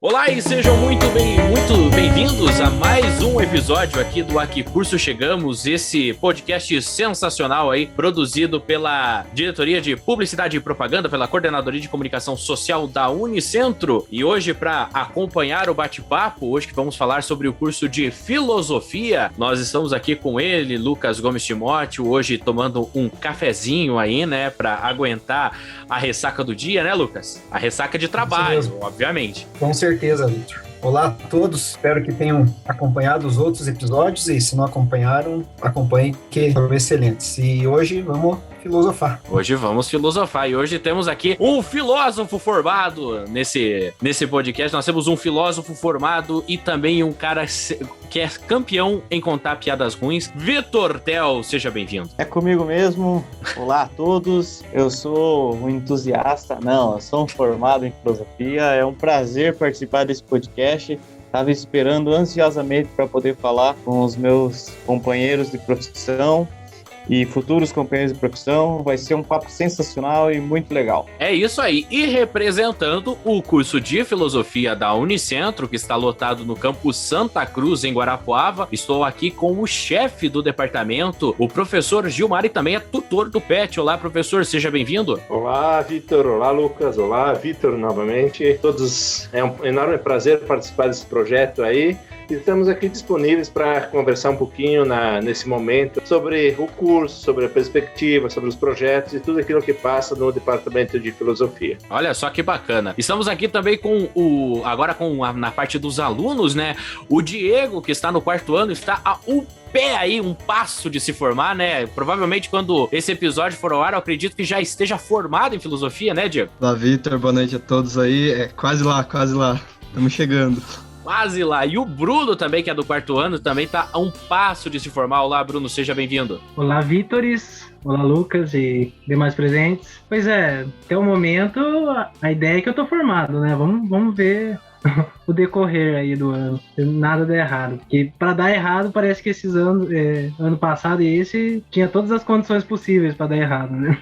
Olá e sejam muito bem-vindos a mais um episódio aqui do Aqui Curso Chegamos, esse podcast sensacional aí, produzido pela Diretoria de Publicidade e Propaganda, pela Coordenadoria de Comunicação Social da Unicentro. E hoje, para acompanhar o bate-papo, hoje que vamos falar sobre o curso de Filosofia, nós estamos aqui com ele, Lucas Gomes Timóteo, hoje tomando um cafezinho aí, né, para aguentar a ressaca do dia, né, Lucas? A ressaca de trabalho, obviamente. Com certeza, Vitor. Olá a todos, espero que tenham acompanhado os outros episódios e se não acompanharam, acompanhem, que foram excelentes. E hoje vamos filosofar. Hoje vamos filosofar e hoje temos aqui um filósofo formado nesse podcast. Nós temos um filósofo formado e também um cara que é campeão em contar piadas ruins. Vitor Tel, seja bem-vindo. É comigo mesmo. Olá a todos. Eu sou um entusiasta, eu sou um formado em filosofia. É um prazer participar desse podcast. Estava esperando ansiosamente para poder falar com os meus companheiros de profissão e futuros companheiros de profissão. Vai ser um papo sensacional e muito legal. É isso aí. E representando o curso de Filosofia da Unicentro, que está lotado no campus Santa Cruz, em Guarapuava, estou aqui com o chefe do departamento, o professor Gilmar, e também é tutor do PET. Olá, professor, seja bem-vindo. Olá, Vitor. Olá, Lucas. Olá, Vitor, novamente. Todos, é um enorme prazer participar desse projeto aí. E estamos aqui disponíveis para conversar um pouquinho nesse momento sobre o curso, sobre a perspectiva, sobre os projetos e tudo aquilo que passa no Departamento de Filosofia. Olha só que bacana. Estamos aqui também na parte dos alunos, né? O Diego, que está no quarto ano, está a pé aí, um passo de se formar, né? Provavelmente quando esse episódio for ao ar, eu acredito que já esteja formado em filosofia, né, Diego? Olá, Vitor. Boa noite a todos aí. Quase lá. Estamos chegando. Quase lá. E o Bruno também, que é do quarto ano, também tá a um passo de se formar. Olá, Bruno, seja bem-vindo. Olá, Vítores. Olá, Lucas e demais presentes. Pois é, até o momento, a ideia é que eu tô formado, né? Vamos ver o decorrer aí do ano. Nada dá errado. Porque para dar errado, parece que esses anos, ano passado e esse, tinha todas as condições possíveis para dar errado, né?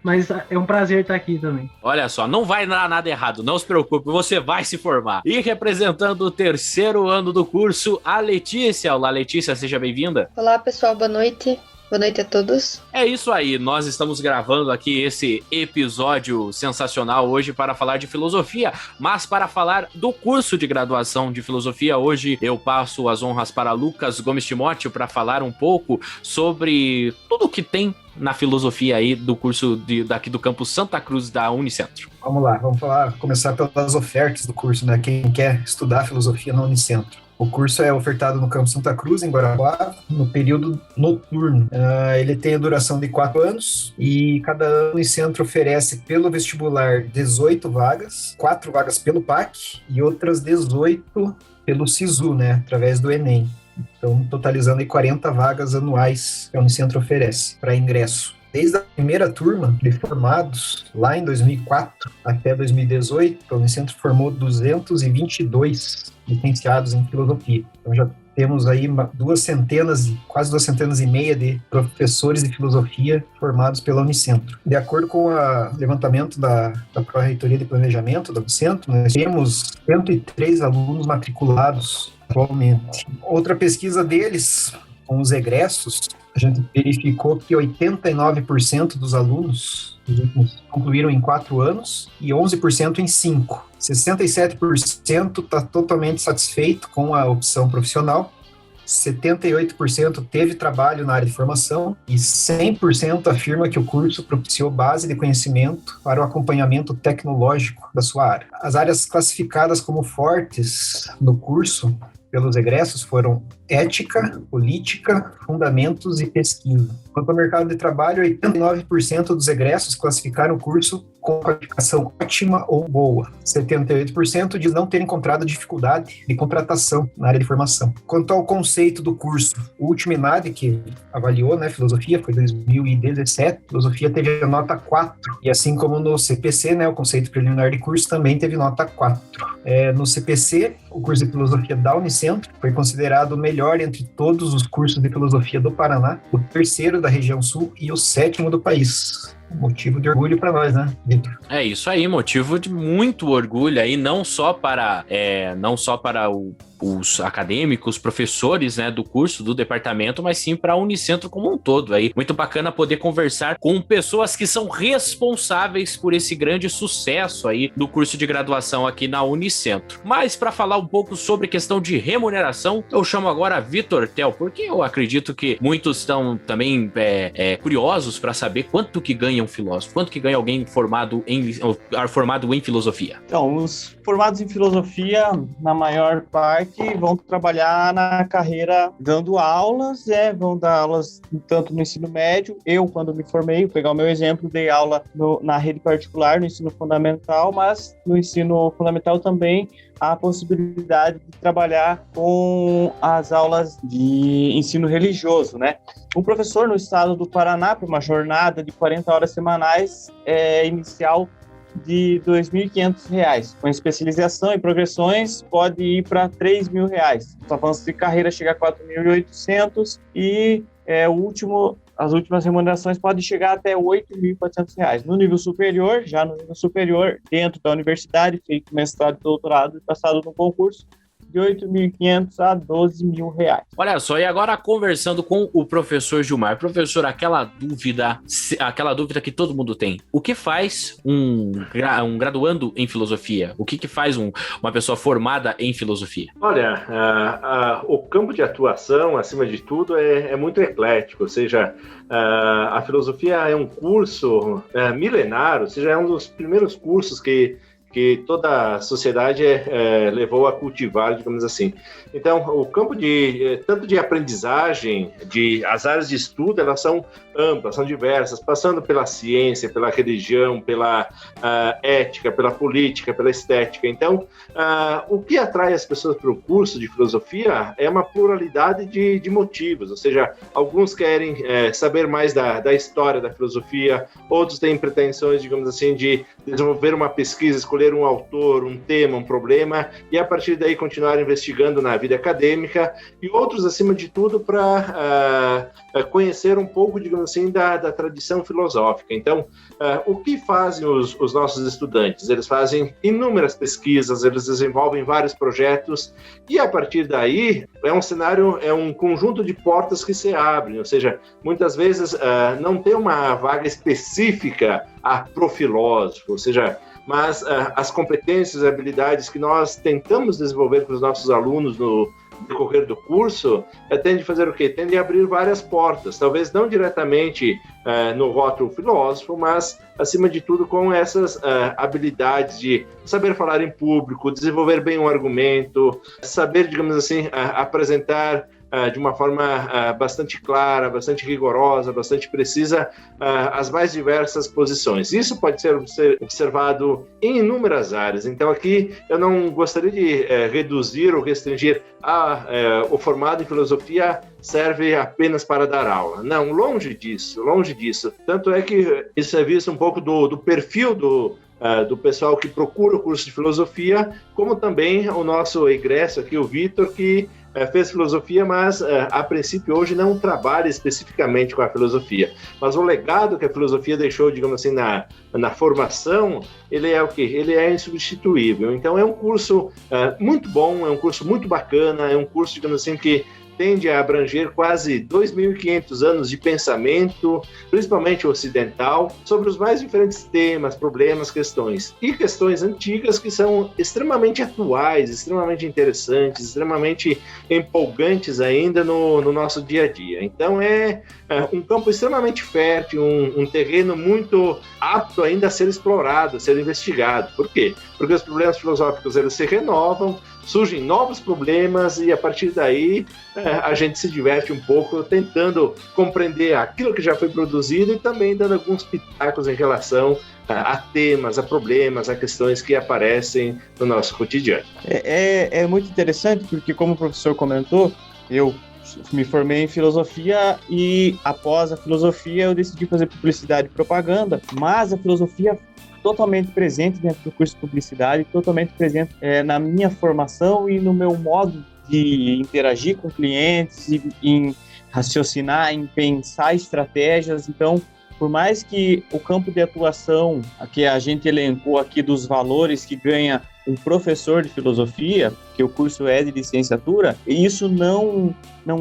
Mas é um prazer estar aqui também. Olha só, não vai dar nada errado, não se preocupe, você vai se formar. E representando o terceiro ano do curso, a Letícia. Olá, Letícia, seja bem-vinda. Olá, pessoal, boa noite. Boa noite a todos. É isso aí, nós estamos gravando aqui esse episódio sensacional hoje para falar de filosofia, mas para falar do curso de graduação de filosofia, hoje eu passo as honras para Lucas Gomes Timóteo para falar um pouco sobre tudo que tem na filosofia aí do curso daqui do campus Santa Cruz da Unicentro. Vamos lá, começar pelas ofertas do curso, né? Quem quer estudar filosofia na Unicentro. O curso é ofertado no campus Santa Cruz, em Guarapuava, no período noturno. Ele tem a duração de 4 anos e cada ano o Unicentro oferece pelo vestibular 18 vagas, 4 vagas pelo PAC e outras 18 pelo SISU, né, através do Enem. Então, totalizando aí 40 vagas anuais que a Unicentro oferece para ingresso. Desde a primeira turma de formados, lá em 2004 até 2018, a Unicentro formou 222 licenciados em filosofia. Então já temos aí quase 2 centenas e meia de professores de filosofia formados pela Unicentro. De acordo com o levantamento da Pró-Reitoria de Planejamento da Unicentro, nós temos 103 alunos matriculados atualmente. Outra pesquisa deles, com os egressos, a gente verificou que 89% dos alunos concluíram em 4 anos e 11% em 5. 67% está totalmente satisfeito com a opção profissional, 78% teve trabalho na área de formação e 100% afirma que o curso propiciou base de conhecimento para o acompanhamento tecnológico da sua área. As áreas classificadas como fortes no curso pelos egressos foram ética, política, fundamentos e pesquisa. Quanto ao mercado de trabalho, 89% dos egressos classificaram o curso com qualificação ótima ou boa. 78% diz não ter encontrado dificuldade de contratação na área de formação. Quanto ao conceito do curso, o último ENAD que avaliou, né, filosofia, foi 2017, filosofia teve a nota 4. E assim como no CPC, né, o conceito preliminar de curso também teve nota 4. No CPC, o curso de filosofia da Unicentro foi considerado o melhor entre todos os cursos de filosofia do Paraná, o terceiro da região sul e o 7º do país. Motivo de orgulho para nós, né, Vitor? É isso aí, motivo de muito orgulho aí, não só para os acadêmicos, professores, né, do curso, do departamento, mas sim para a Unicentro como um todo aí. Muito bacana poder conversar com pessoas que são responsáveis por esse grande sucesso aí do curso de graduação aqui na Unicentro. Mas para falar um pouco sobre questão de remuneração, eu chamo agora Vitor Tel, porque eu acredito que muitos estão também curiosos para saber quanto que ganha um filósofo, quanto que ganha alguém formado em filosofia. Então, os formados em filosofia, na maior parte, vão trabalhar na carreira dando aulas, vão dar aulas tanto no ensino médio. Eu, quando me formei, vou pegar o meu exemplo, dei aula na rede particular, no ensino fundamental, mas no ensino fundamental também há a possibilidade de trabalhar com as aulas de ensino religioso, né? Um professor no estado do Paraná, para uma jornada de 40 horas semanais, inicial de R$ 2.500. Com especialização e progressões, pode ir para R$ 3.000. Os avanços de carreira chega a R$ 4.800 e as últimas remunerações podem chegar até R$ 8.400. No nível superior, dentro da universidade, feito mestrado e doutorado e passado no concurso, de R$ 8.500 a R$ 12.000. Olha só, e agora conversando com o professor Gilmar. Professor, aquela dúvida que todo mundo tem. O que faz um graduando em filosofia? O que faz uma pessoa formada em filosofia? Olha, o campo de atuação, acima de tudo, é muito eclético, ou seja, a filosofia é um curso milenar, ou seja, é um dos primeiros cursos que toda a sociedade levou a cultivar, digamos assim. Então, o campo tanto de aprendizagem, as áreas de estudo, elas são amplas, são diversas, passando pela ciência, pela religião, pela ética, pela política, pela estética. Então, o que atrai as pessoas para o curso de filosofia é uma pluralidade de motivos, ou seja, alguns querem saber mais da história da filosofia, outros têm pretensões, digamos assim, de desenvolver uma pesquisa, escolher um autor, um tema, um problema, e a partir daí continuar investigando na vida acadêmica, e outros, acima de tudo, para conhecer um pouco, digamos assim, da tradição filosófica. Então, o que fazem os nossos estudantes? Eles fazem inúmeras pesquisas, eles desenvolvem vários projetos, e a partir daí é um conjunto de portas que se abrem, ou seja, muitas vezes não tem uma vaga específica pro filósofo, ou seja, mas as competências e habilidades que nós tentamos desenvolver para os nossos alunos no decorrer do curso, tende a fazer o quê? Tende a abrir várias portas, talvez não diretamente no rótulo filósofo, mas, acima de tudo, com essas habilidades de saber falar em público, desenvolver bem um argumento, saber, digamos assim, apresentar de uma forma bastante clara, bastante rigorosa, bastante precisa, as mais diversas posições. Isso pode ser observado em inúmeras áreas. Então, aqui eu não gostaria de reduzir ou restringir o formado em filosofia serve apenas para dar aula. Não, longe disso. Tanto é que isso é visto um pouco do perfil do pessoal que procura o curso de filosofia, como também o nosso egresso aqui, o Vitor, que fez filosofia, mas a princípio hoje não trabalha especificamente com a filosofia. Mas o legado que a filosofia deixou, digamos assim, na formação, ele é o quê? Ele é insubstituível. Então é um curso muito bom, é um curso muito bacana, é um curso, digamos assim, que tende a abranger quase 2.500 anos de pensamento, principalmente ocidental, sobre os mais diferentes temas, problemas, questões. E questões antigas que são extremamente atuais, extremamente interessantes, extremamente empolgantes ainda no nosso dia a dia. Então é um campo extremamente fértil, um terreno muito apto ainda a ser explorado, a ser investigado. Por quê? Porque os problemas filosóficos eles se renovam, surgem novos problemas e a partir daí a gente se diverte um pouco tentando compreender aquilo que já foi produzido e também dando alguns pitacos em relação a temas, a problemas, a questões que aparecem no nosso cotidiano. É muito interessante porque, como o professor comentou, eu me formei em filosofia e após a filosofia eu decidi fazer publicidade e propaganda, mas a filosofia totalmente presente dentro do curso de publicidade, totalmente presente na minha formação e no meu modo de interagir com clientes, em raciocinar, em pensar estratégias. Então, por mais que o campo de atuação que a gente elencou aqui dos valores que ganha um professor de filosofia, que o curso é de licenciatura, isso não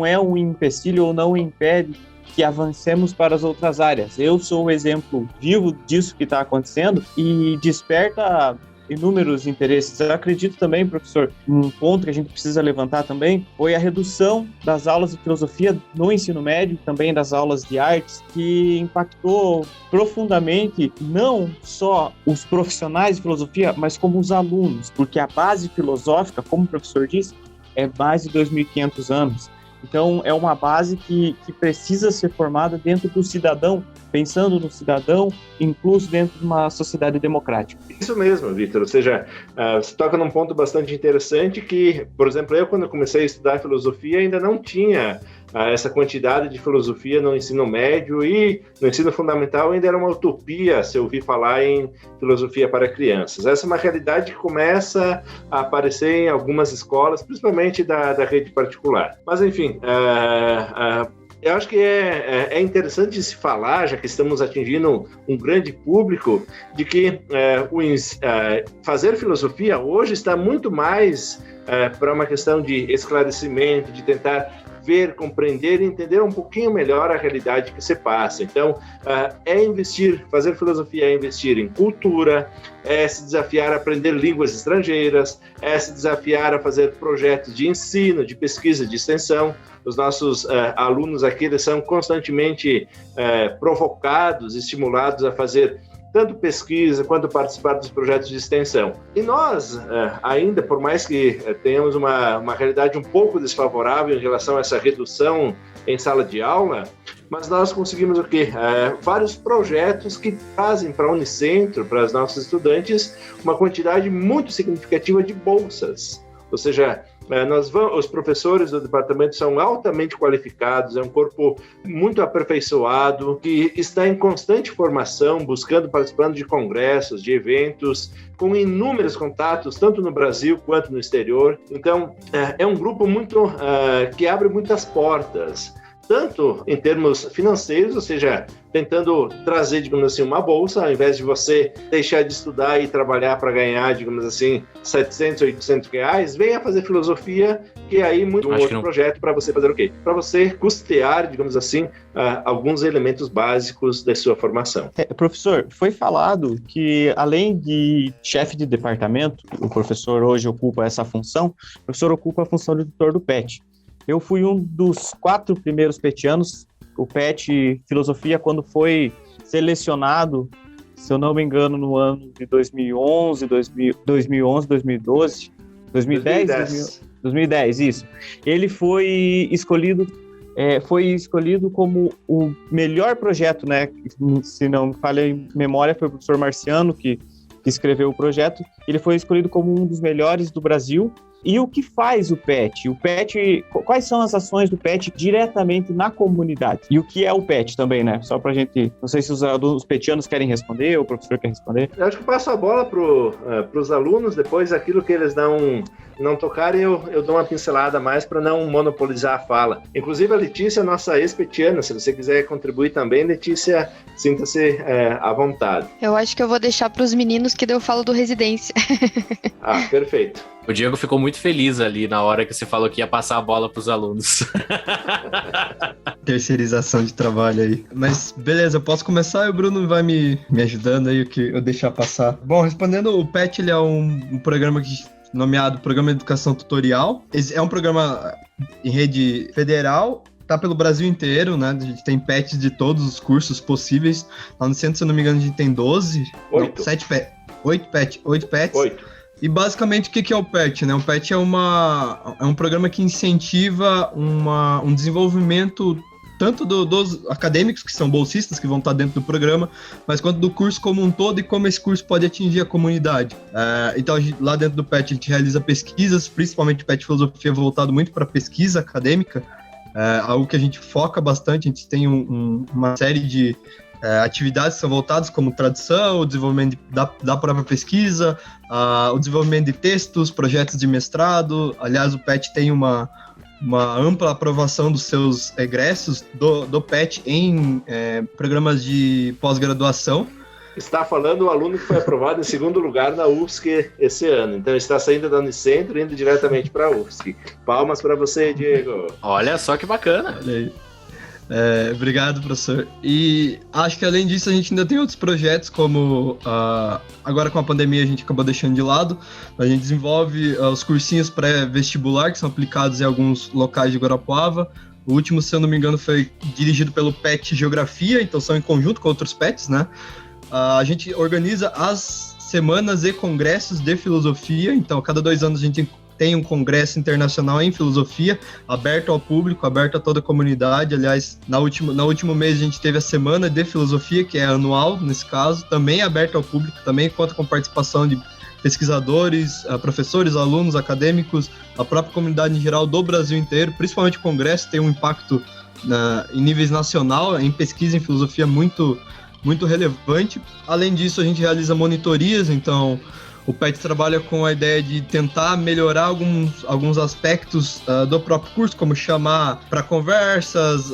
é um empecilho ou não impede que avancemos para as outras áreas. Eu sou o exemplo vivo disso que está acontecendo e desperta inúmeros interesses. Eu acredito também, professor, um ponto que a gente precisa levantar também foi a redução das aulas de filosofia no ensino médio, também das aulas de artes, que impactou profundamente não só os profissionais de filosofia, mas como os alunos, porque a base filosófica, como o professor disse, é mais de 2.500 anos. Então, é uma base que precisa ser formada dentro do cidadão, pensando no cidadão, incluso dentro de uma sociedade democrática. Isso mesmo, Vitor. Ou seja, você toca num ponto bastante interessante que, por exemplo, eu, quando comecei a estudar filosofia, ainda não tinha essa quantidade de filosofia no ensino médio, e no ensino fundamental ainda era uma utopia se ouvir falar em filosofia para crianças. Essa é uma realidade que começa a aparecer em algumas escolas, principalmente da rede particular. Mas, enfim, eu acho que é interessante se falar, já que estamos atingindo um grande público, de que fazer filosofia hoje está muito mais para uma questão de esclarecimento, de tentar ver, compreender e entender um pouquinho melhor a realidade que se passa. Então, fazer filosofia é investir em cultura, é se desafiar a aprender línguas estrangeiras, é se desafiar a fazer projetos de ensino, de pesquisa, de extensão. Os nossos alunos aqui, eles são constantemente provocados, estimulados a fazer tanto pesquisa quanto participar dos projetos de extensão. E nós, ainda, por mais que tenhamos uma realidade um pouco desfavorável em relação a essa redução em sala de aula, mas nós conseguimos o quê? Vários projetos que trazem para a Unicentro, para os nossos estudantes, uma quantidade muito significativa de bolsas. Ou seja, os professores do departamento são altamente qualificados, é um corpo muito aperfeiçoado, que está em constante formação, participando de congressos, de eventos, com inúmeros contatos, tanto no Brasil quanto no exterior. Então, é um grupo que abre muitas portas, tanto em termos financeiros, ou seja, tentando trazer, digamos assim, uma bolsa, ao invés de você deixar de estudar e trabalhar para ganhar, digamos assim, 700, 800 reais, venha fazer filosofia, que é aí muito outro projeto para você fazer o quê? Para você custear, digamos assim, alguns elementos básicos da sua formação. Professor, foi falado que, além de chefe de departamento, o professor hoje ocupa essa função, o professor ocupa a função de tutor do PET. Eu fui um dos 4 primeiros petianos. O PET Filosofia, quando foi selecionado, se eu não me engano, no ano de 2011, 2012, 2010, isso. Ele foi escolhido como o melhor projeto, né? Se não me falha em memória, foi o professor Marciano que escreveu o projeto. Ele foi escolhido como um dos melhores do Brasil. E o que faz o PET? Quais são as ações do PET diretamente na comunidade? E o que é o PET também, né? Só pra gente... Não sei se os petianos querem responder, ou o professor quer responder. Eu acho que passo a bola pros alunos, depois aquilo que eles não tocarem, eu dou uma pincelada a mais para não monopolizar a fala. Inclusive a Letícia, nossa ex-petiana, se você quiser contribuir também, Letícia, sinta-se à vontade. Eu acho que eu vou deixar para os meninos que eu falo do Residência. Ah, perfeito. O Diego ficou muito feliz ali na hora que você falou que ia passar a bola para os alunos. Terceirização de trabalho aí. Mas beleza, eu posso começar e o Bruno vai me ajudando aí o que eu deixar passar. Bom, respondendo, o PET ele é um programa nomeado Programa de Educação Tutorial. É um programa em rede federal, tá pelo Brasil inteiro, né? A gente tem PETs de todos os cursos possíveis. Lá no centro, se eu não me engano, a gente tem 12. 8. Não, 8 PETs. 8. E basicamente o que é o PET, né? O PET é um programa que incentiva um desenvolvimento tanto dos acadêmicos, que são bolsistas, que vão estar dentro do programa, mas quanto do curso como um todo e como esse curso pode atingir a comunidade. Então, lá dentro do PET, a gente realiza pesquisas, principalmente o PET Filosofia voltado muito para pesquisa acadêmica, algo que a gente foca bastante. A gente tem uma série de atividades que são voltadas como tradução, o desenvolvimento da própria pesquisa, o desenvolvimento de textos, projetos de mestrado. Aliás, o PET tem uma uma ampla aprovação dos seus egressos do PET em programas de pós-graduação. Está falando o aluno que foi aprovado em segundo lugar na UFSC esse ano. Então está saindo da Unicentro e indo diretamente para a UFSC. Palmas para você, Diego. Olha só que bacana. Olha aí. Obrigado, professor. E acho que além disso a gente ainda tem outros projetos, como agora com a pandemia a gente acabou deixando de lado. A gente desenvolve os cursinhos pré-vestibular que são aplicados em alguns locais de Guarapuava. O último, se eu não me engano, foi dirigido pelo PET Geografia, então são em conjunto com outros PETs, né? A gente organiza as semanas e congressos de filosofia, então a cada 2 anos a gente tem um congresso internacional em filosofia, aberto ao público, aberto a toda a comunidade. Aliás, no último mês a gente teve a Semana de Filosofia, que é anual, nesse caso, também aberto ao público, também conta com participação de pesquisadores, professores, alunos, acadêmicos, a própria comunidade em geral do Brasil inteiro, principalmente o congresso tem um impacto em níveis nacional, em pesquisa em filosofia muito relevante. Além disso, a gente realiza monitorias, então o PET trabalha com a ideia de tentar melhorar alguns aspectos do próprio curso, como chamar para conversas,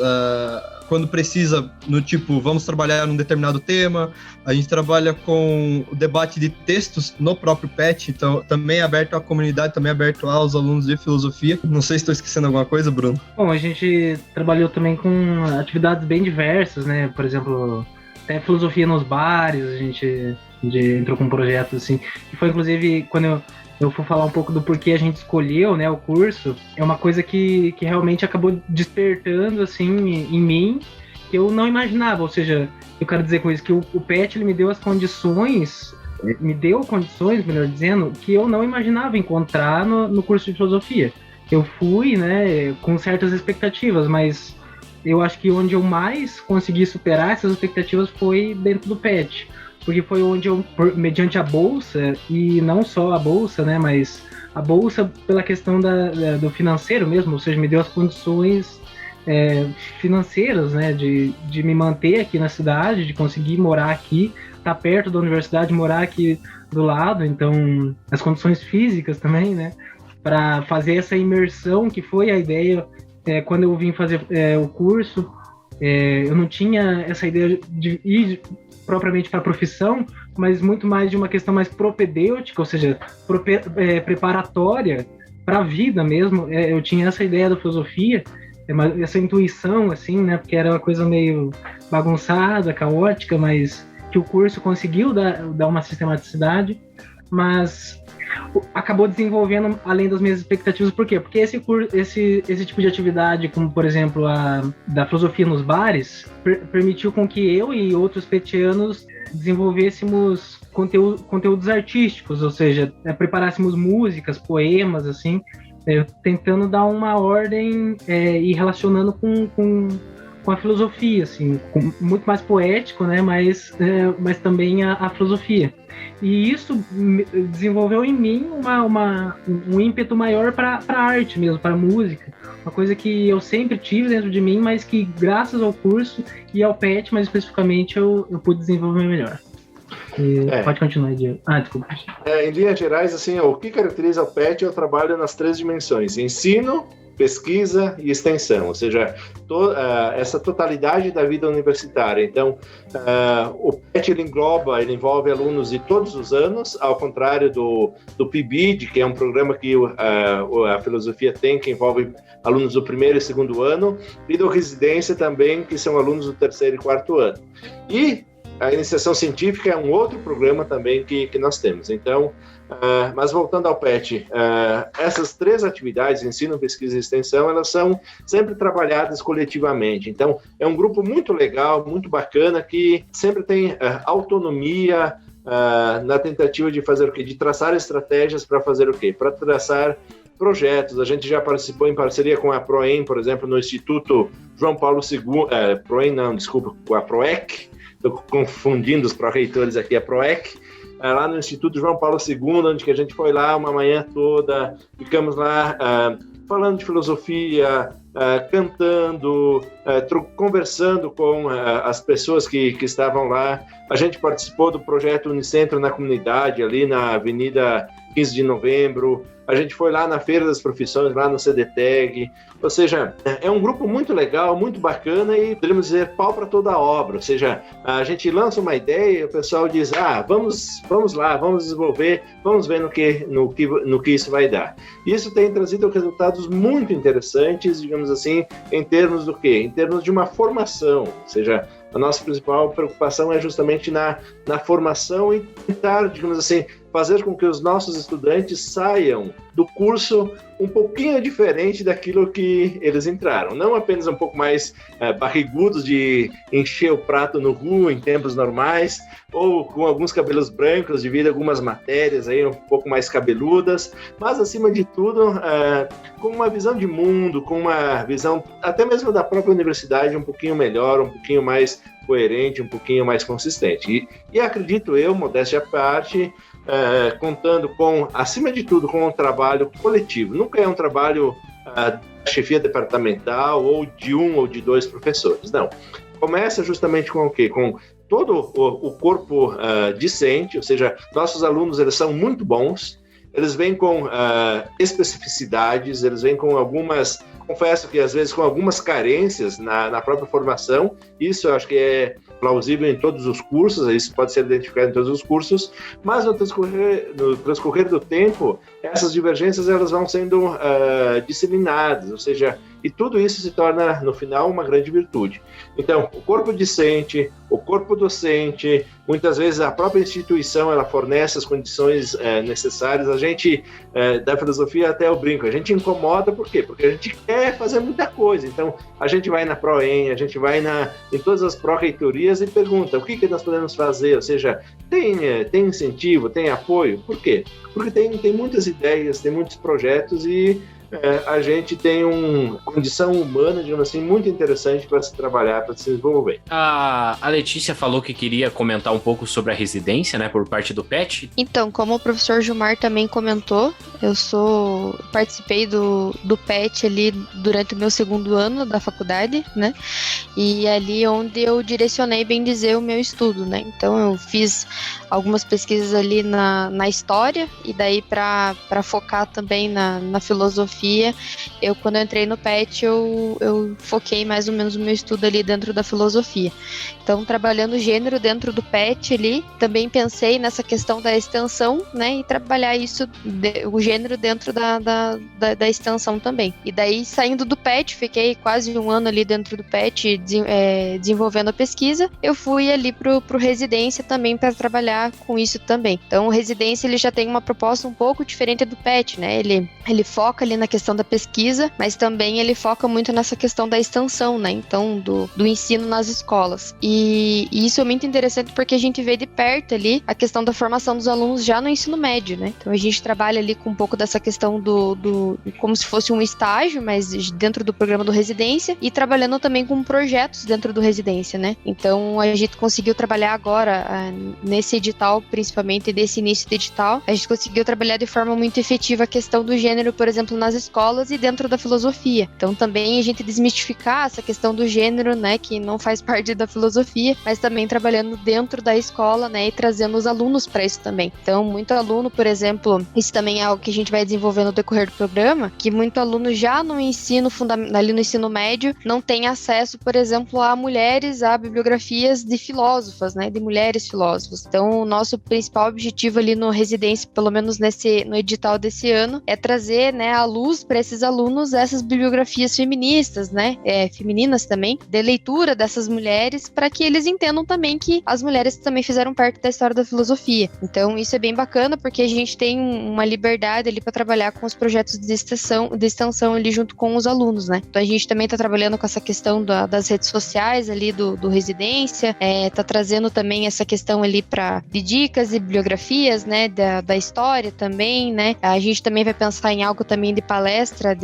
quando precisa, no tipo, vamos trabalhar num determinado tema. A gente trabalha com o debate de textos no próprio PET, então também é aberto à comunidade, também é aberto aos alunos de filosofia. Não sei se estou esquecendo alguma coisa, Bruno. Bom, a gente trabalhou também com atividades bem diversas, né? Por exemplo, até filosofia nos bares, a gente entrou com um projeto assim, que foi inclusive quando eu for falar um pouco do porquê a gente escolheu, né, o curso, é uma coisa que realmente acabou despertando assim em mim, que eu não imaginava. Ou seja, eu quero dizer com isso que o PET ele me deu condições, melhor dizendo, que eu não imaginava encontrar no curso de filosofia. Eu fui, né, com certas expectativas, mas eu acho que onde eu mais consegui superar essas expectativas foi dentro do PET, porque foi onde eu, mediante a bolsa, e não só a bolsa, né, mas a bolsa pela questão do financeiro mesmo, ou seja, me deu as condições financeiras, né, de me manter aqui na cidade, de conseguir morar aqui, estar perto da universidade, morar aqui do lado, então as condições físicas também, né, para fazer essa imersão, que foi a ideia. Quando eu vim fazer o curso, eu não tinha essa ideia de ir propriamente para a profissão, mas muito mais de uma questão mais propedêutica, ou seja, preparatória para a vida mesmo. Eu tinha essa ideia da filosofia, essa intuição, assim, né, porque era uma coisa meio bagunçada, caótica, mas que o curso conseguiu dar uma sistematicidade, mas acabou desenvolvendo além das minhas expectativas. Por quê? Porque esse tipo de atividade, como por exemplo a da filosofia nos bares, permitiu com que eu e outros petianos desenvolvêssemos conteúdos artísticos, ou seja, preparássemos músicas, poemas, assim, tentando dar uma ordem e relacionando com a filosofia, assim, muito mais poético, né, mas também a filosofia. E isso desenvolveu em mim um ímpeto maior para a arte mesmo, para a música. Uma coisa que eu sempre tive dentro de mim, mas que graças ao curso e ao PET, mais especificamente, eu pude desenvolver melhor. Pode continuar, Diego. Desculpa. Em linhas gerais, assim, o que caracteriza o PET é o trabalho nas 3 dimensões: ensino, pesquisa e extensão, ou seja, essa totalidade da vida universitária. Então, o PET ele envolve alunos de todos os anos, ao contrário do PIBID, que é um programa que a filosofia tem, que envolve alunos do 1º e 2º ano, e do residência também, que são alunos do 3º e 4º ano. E a iniciação científica é um outro programa também que nós temos. Então, mas voltando ao PET, essas 3 atividades, ensino, pesquisa e extensão, elas são sempre trabalhadas coletivamente. Então, é um grupo muito legal, muito bacana, que sempre tem autonomia na tentativa de fazer o quê? De traçar estratégias para fazer o quê? Para traçar projetos. A gente já participou em parceria com a PROEM, por exemplo, no Instituto João Paulo II, PROEM não, desculpa, com a PROEC, estou confundindo os pró-reitores aqui, a PROEC, lá no Instituto João Paulo II, onde que a gente foi lá uma manhã toda, ficamos lá falando de filosofia, cantando, conversando com as pessoas que estavam lá. A gente participou do projeto Unicentro na comunidade, ali na Avenida 15 de Novembro. a gente foi lá na Feira das Profissões, lá no CDTEG, ou seja, é um grupo muito legal, muito bacana e, podemos dizer, pau para toda a obra, ou seja, a gente lança uma ideia e o pessoal diz, vamos lá, vamos desenvolver, vamos ver no que isso vai dar. Isso tem trazido resultados muito interessantes, digamos assim, em termos do quê? Em termos de uma formação, ou seja, a nossa principal preocupação é justamente na formação e tentar, digamos assim, fazer com que os nossos estudantes saiam do curso um pouquinho diferente daquilo que eles entraram. Não apenas um pouco mais barrigudos de encher o prato no RU em tempos normais, ou com alguns cabelos brancos devido a algumas matérias aí um pouco mais cabeludas, mas acima de tudo com uma visão de mundo, com uma visão até mesmo da própria universidade um pouquinho melhor, um pouquinho mais coerente, um pouquinho mais consistente. E acredito eu, modéstia à parte, contando com, acima de tudo, com um trabalho coletivo. Nunca é um trabalho da chefia departamental ou de um ou de dois professores, não. Começa justamente com o quê? Com todo o corpo discente, ou seja, nossos alunos eles são muito bons, eles vêm com especificidades, eles vêm com algumas, confesso que às vezes com algumas carências na própria formação. Isso eu acho que é plausível em todos os cursos, isso pode ser identificado em todos os cursos, mas no transcorrer do tempo, essas divergências elas vão sendo disseminadas, ou seja, e tudo isso se torna, no final, uma grande virtude. Então, o corpo discente, o corpo docente, muitas vezes a própria instituição, ela fornece as condições necessárias. A gente, da filosofia até eu brinco, a gente incomoda, por quê? Porque a gente quer fazer muita coisa. Então, a gente vai na ProEM, a gente vai em todas as pró-reitorias e pergunta, o que nós podemos fazer? Ou seja, tem incentivo, tem apoio? Por quê? Porque tem muitas ideias, tem muitos projetos e a gente tem uma condição humana, digamos assim, muito interessante para se trabalhar, para se desenvolver. A Letícia falou que queria comentar um pouco sobre a residência, né, por parte do PET. Então, como o professor Gilmar também comentou, eu participei do PET ali durante o meu segundo ano da faculdade, né, e ali onde eu direcionei, bem dizer, o meu estudo, né, então eu fiz algumas pesquisas ali na história, e daí para focar também na filosofia, quando eu entrei no PET, eu foquei mais ou menos o meu estudo ali dentro da filosofia. Então, trabalhando o gênero dentro do PET ali, também pensei nessa questão da extensão, né, e trabalhar isso, o gênero dentro da extensão também. E daí, saindo do PET, fiquei quase um ano ali dentro do PET, desenvolvendo a pesquisa, eu fui ali pro residência também para trabalhar com isso também. Então, o residência, ele já tem uma proposta um pouco diferente do PET, né, ele foca ali na questão da pesquisa, mas também ele foca muito nessa questão da extensão, né? Então, do ensino nas escolas. E isso é muito interessante porque a gente vê de perto ali a questão da formação dos alunos já no ensino médio, né? Então, a gente trabalha ali com um pouco dessa questão como se fosse um estágio, mas dentro do programa do residência, e trabalhando também com projetos dentro do residência, né? Então, a gente conseguiu trabalhar agora, nesse edital, principalmente desse início de edital, a gente conseguiu trabalhar de forma muito efetiva a questão do gênero, por exemplo, nas escolas e dentro da filosofia. Então, também a gente desmistificar essa questão do gênero, né, que não faz parte da filosofia, mas também trabalhando dentro da escola, né, e trazendo os alunos para isso também. Então, muito aluno, por exemplo, isso também é algo que a gente vai desenvolvendo no decorrer do programa, que muito aluno já no ensino ali no ensino médio não tem acesso, por exemplo, a bibliografias de filósofas, né, de mulheres filósofas. Então, o nosso principal objetivo ali no residência, pelo menos no edital desse ano, é trazer, né, à luz para esses alunos essas bibliografias feministas, né, femininas também, de leitura dessas mulheres, para que eles entendam também que as mulheres também fizeram parte da história da filosofia. Então, isso é bem bacana, porque a gente tem uma liberdade ali para trabalhar com os projetos de extensão ali junto com os alunos, né. Então, a gente também está trabalhando com essa questão das redes sociais ali do residência, tá trazendo também essa questão ali de dicas e bibliografias, né, da história também, né. A gente também vai pensar em algo também de palestra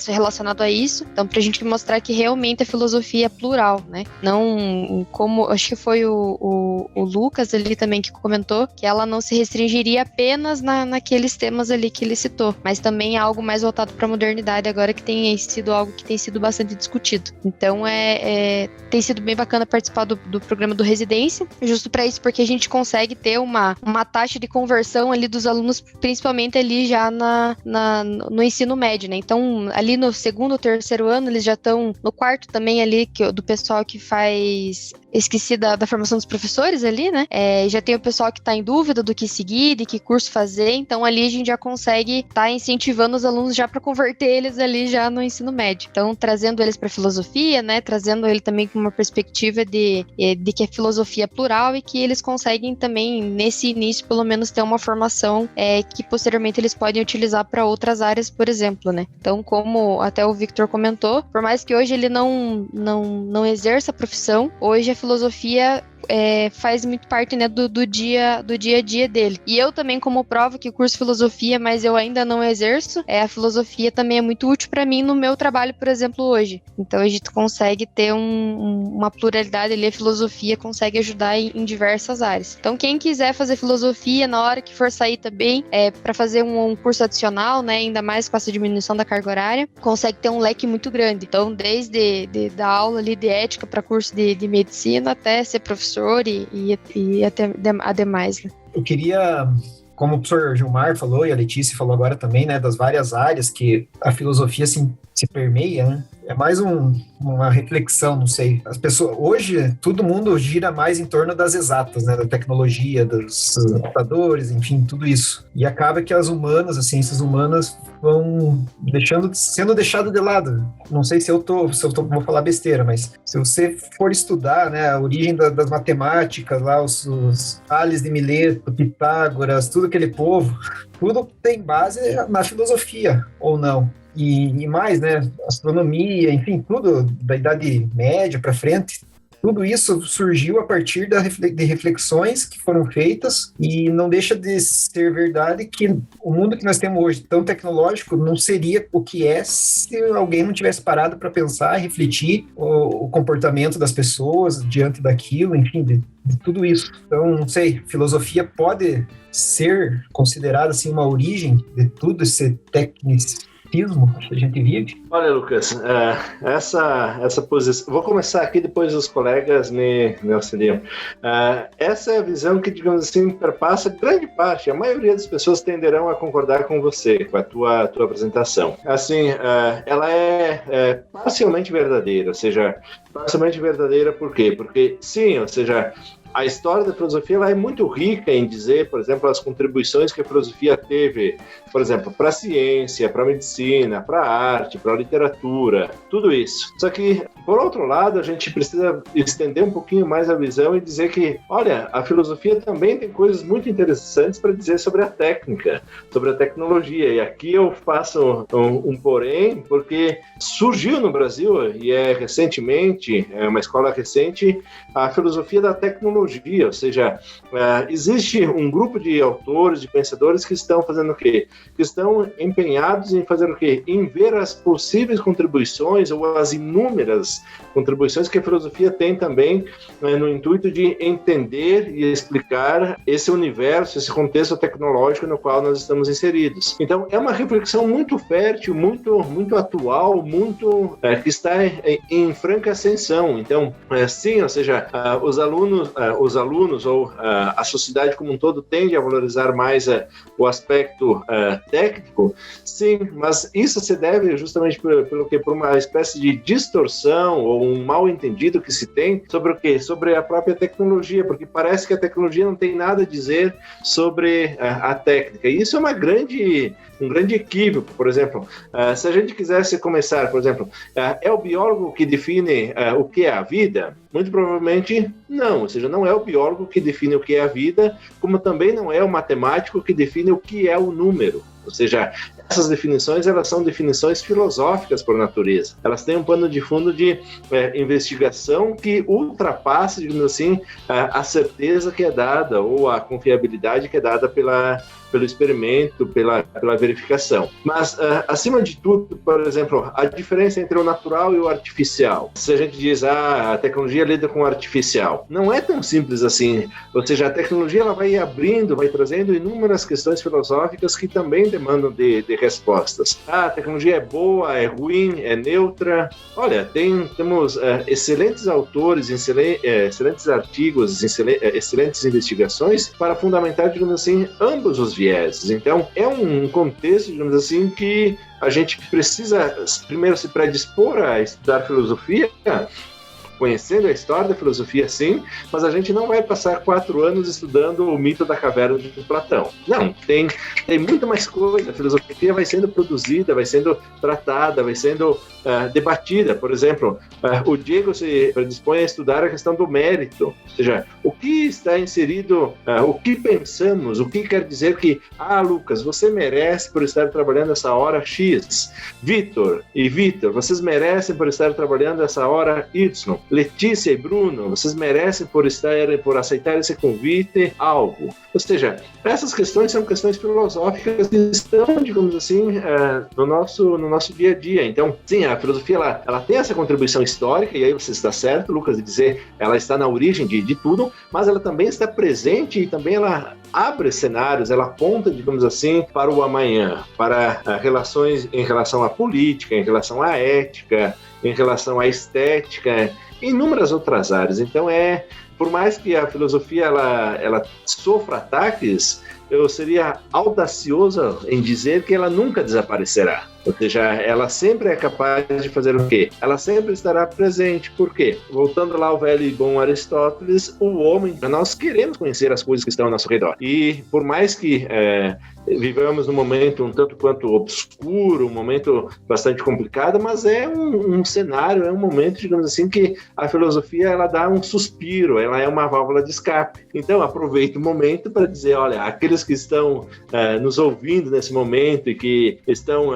relacionado a isso. Então, pra gente mostrar que realmente a filosofia é plural, né? Não como, acho que foi o Lucas ali também que comentou, que ela não se restringiria apenas naqueles temas ali que ele citou, mas também é algo mais voltado para a modernidade agora, que tem sido algo que tem sido bastante discutido. Então, tem sido bem bacana participar do programa do Residência, justo para isso, porque a gente consegue ter uma taxa de conversão ali dos alunos, principalmente ali já no ensino médio, né? Então, ali no segundo ou terceiro ano, eles já estão no quarto também ali, do pessoal que faz... Esqueci da formação dos professores ali, né? Já tem o pessoal que está em dúvida do que seguir, de que curso fazer, então ali a gente já consegue estar incentivando os alunos já para converter eles ali já no ensino médio. Então, trazendo eles para filosofia, né? Trazendo ele também com uma perspectiva de que a filosofia é plural e que eles conseguem também, nesse início, pelo menos ter uma formação que posteriormente eles podem utilizar para outras áreas, por exemplo, né? Então, como até o Victor comentou, por mais que hoje ele não exerça a profissão, hoje a filosofia faz muito parte, né, do dia a dia dele. E eu também, como prova que curso filosofia, mas eu ainda não exerço, a filosofia também é muito útil para mim no meu trabalho, por exemplo, hoje. Então a gente consegue ter uma pluralidade ali, a filosofia consegue ajudar em diversas áreas. Então quem quiser fazer filosofia, na hora que for sair também, para fazer um curso adicional, né, ainda mais com essa diminuição da carga horária, consegue ter um leque muito grande. Então desde da aula ali de ética para curso de medicina até ser professor e até ademais, né? Eu queria, como o professor Gilmar falou e a Letícia falou agora também, né, das várias áreas que a filosofia se permeia, né? É mais uma reflexão, não sei. As pessoas, hoje, todo mundo gira mais em torno das exatas, né? Da tecnologia, dos computadores, enfim, tudo isso. E acaba que as ciências humanas vão sendo deixadas de lado. Não sei se eu vou falar besteira, mas se você for estudar, né, a origem das matemáticas, lá, os Tales de Mileto, Pitágoras, tudo aquele povo, tudo tem base na filosofia, ou não? E mais, né, astronomia, enfim, tudo da Idade Média para frente, tudo isso surgiu a partir de reflexões que foram feitas, e não deixa de ser verdade que o mundo que nós temos hoje, tão tecnológico, não seria o que é se alguém não tivesse parado para pensar, refletir o comportamento das pessoas diante daquilo, enfim, de tudo isso. Então, não sei, filosofia pode ser considerada assim uma origem de tudo esse tecnicismo que a gente vive? Olha, Lucas, essa posição... Vou começar aqui, depois os colegas me auxiliam. Essa é a visão que, digamos assim, perpassa grande parte, a maioria das pessoas tenderão a concordar com você, com a tua apresentação. Assim, ela é parcialmente verdadeira, ou seja, parcialmente verdadeira por quê? Porque, sim, ou seja... A história da filosofia ela é muito rica em dizer, por exemplo, as contribuições que a filosofia teve, por exemplo, para a ciência, para a medicina, para a arte, para a literatura, tudo isso. Só que, por outro lado, a gente precisa estender um pouquinho mais a visão e dizer que, olha, a filosofia também tem coisas muito interessantes para dizer sobre a técnica, sobre a tecnologia. E aqui eu faço um porém, porque surgiu no Brasil, e recentemente, é uma escola recente, a filosofia da tecnologia. Ou seja, existe um grupo de autores, de pensadores que estão fazendo o quê? Que estão empenhados em fazer o quê? Em ver as possíveis contribuições ou as inúmeras contribuições que a filosofia tem também, no intuito de entender e explicar esse universo, esse contexto tecnológico no qual nós estamos inseridos. Então, é uma reflexão muito fértil, muito atual, que está em franca ascensão. Então, sim, ou seja, os alunos ou a sociedade como um todo tende a valorizar mais o aspecto técnico, sim, mas isso se deve justamente por uma espécie de distorção ou um mal entendido que se tem sobre o quê? Sobre a própria tecnologia, porque parece que a tecnologia não tem nada a dizer sobre a técnica, e isso é um grande equívoco. Por exemplo, se a gente quisesse começar, por exemplo, é o biólogo que define o que é a vida? Muito provavelmente não, ou seja, não é o biólogo que define o que é a vida, como também não é o matemático que define o que é o número. Ou seja, essas definições, elas são definições filosóficas por natureza. Elas têm um pano de fundo de investigação que ultrapassa, digamos assim, a certeza que é dada ou a confiabilidade que é dada pela pelo experimento, pela verificação. Mas, acima de tudo, por exemplo, a diferença entre o natural e o artificial. Se a gente diz, a tecnologia lida com o artificial, não é tão simples assim. Ou seja, a tecnologia ela vai abrindo, vai trazendo inúmeras questões filosóficas que também demandam de respostas. A tecnologia é boa, é ruim, é neutra. Olha, temos excelentes autores, excelentes artigos, excelentes investigações para fundamentar, digamos assim, ambos os vieses. Então, é um contexto, digamos assim, que a gente precisa primeiro se predispor a estudar filosofia, conhecendo a história da filosofia, sim, mas a gente não vai passar 4 anos estudando o mito da caverna de Platão. Não, tem muito mais coisa. A filosofia vai sendo produzida, vai sendo tratada, vai sendo debatida. Por exemplo, o Diego se predispõe a estudar a questão do mérito, ou seja, o que está inserido, o que pensamos, o que quer dizer que, Lucas, você merece por estar trabalhando essa hora X. Vitor, vocês merecem por estar trabalhando essa hora Y. Letícia e Bruno, vocês merecem por aceitar esse convite, algo. Ou seja, essas questões são questões filosóficas que estão, digamos assim, no nosso dia a dia. Então, sim, a filosofia ela tem essa contribuição histórica, e aí você está certo, Lucas, de dizer ela está na origem de tudo, mas ela também está presente e também ela abre cenários, ela aponta, digamos assim, para o amanhã, para relações em relação à política, em relação à ética, em relação à estética, em inúmeras outras áreas. Então, por mais que a filosofia ela sofra ataques, eu seria audacioso em dizer que ela nunca desaparecerá. Ou seja, ela sempre é capaz de fazer o quê? Ela sempre estará presente. Por quê? Voltando lá ao velho e bom Aristóteles, o homem, nós queremos conhecer as coisas que estão ao nosso redor. E por mais que vivemos num momento um tanto quanto obscuro, um momento bastante complicado, mas é um cenário, é um momento, digamos assim, que a filosofia ela dá um suspiro, ela é uma válvula de escape. Então, aproveite o momento para dizer, olha, aqueles que estão nos ouvindo nesse momento e que estão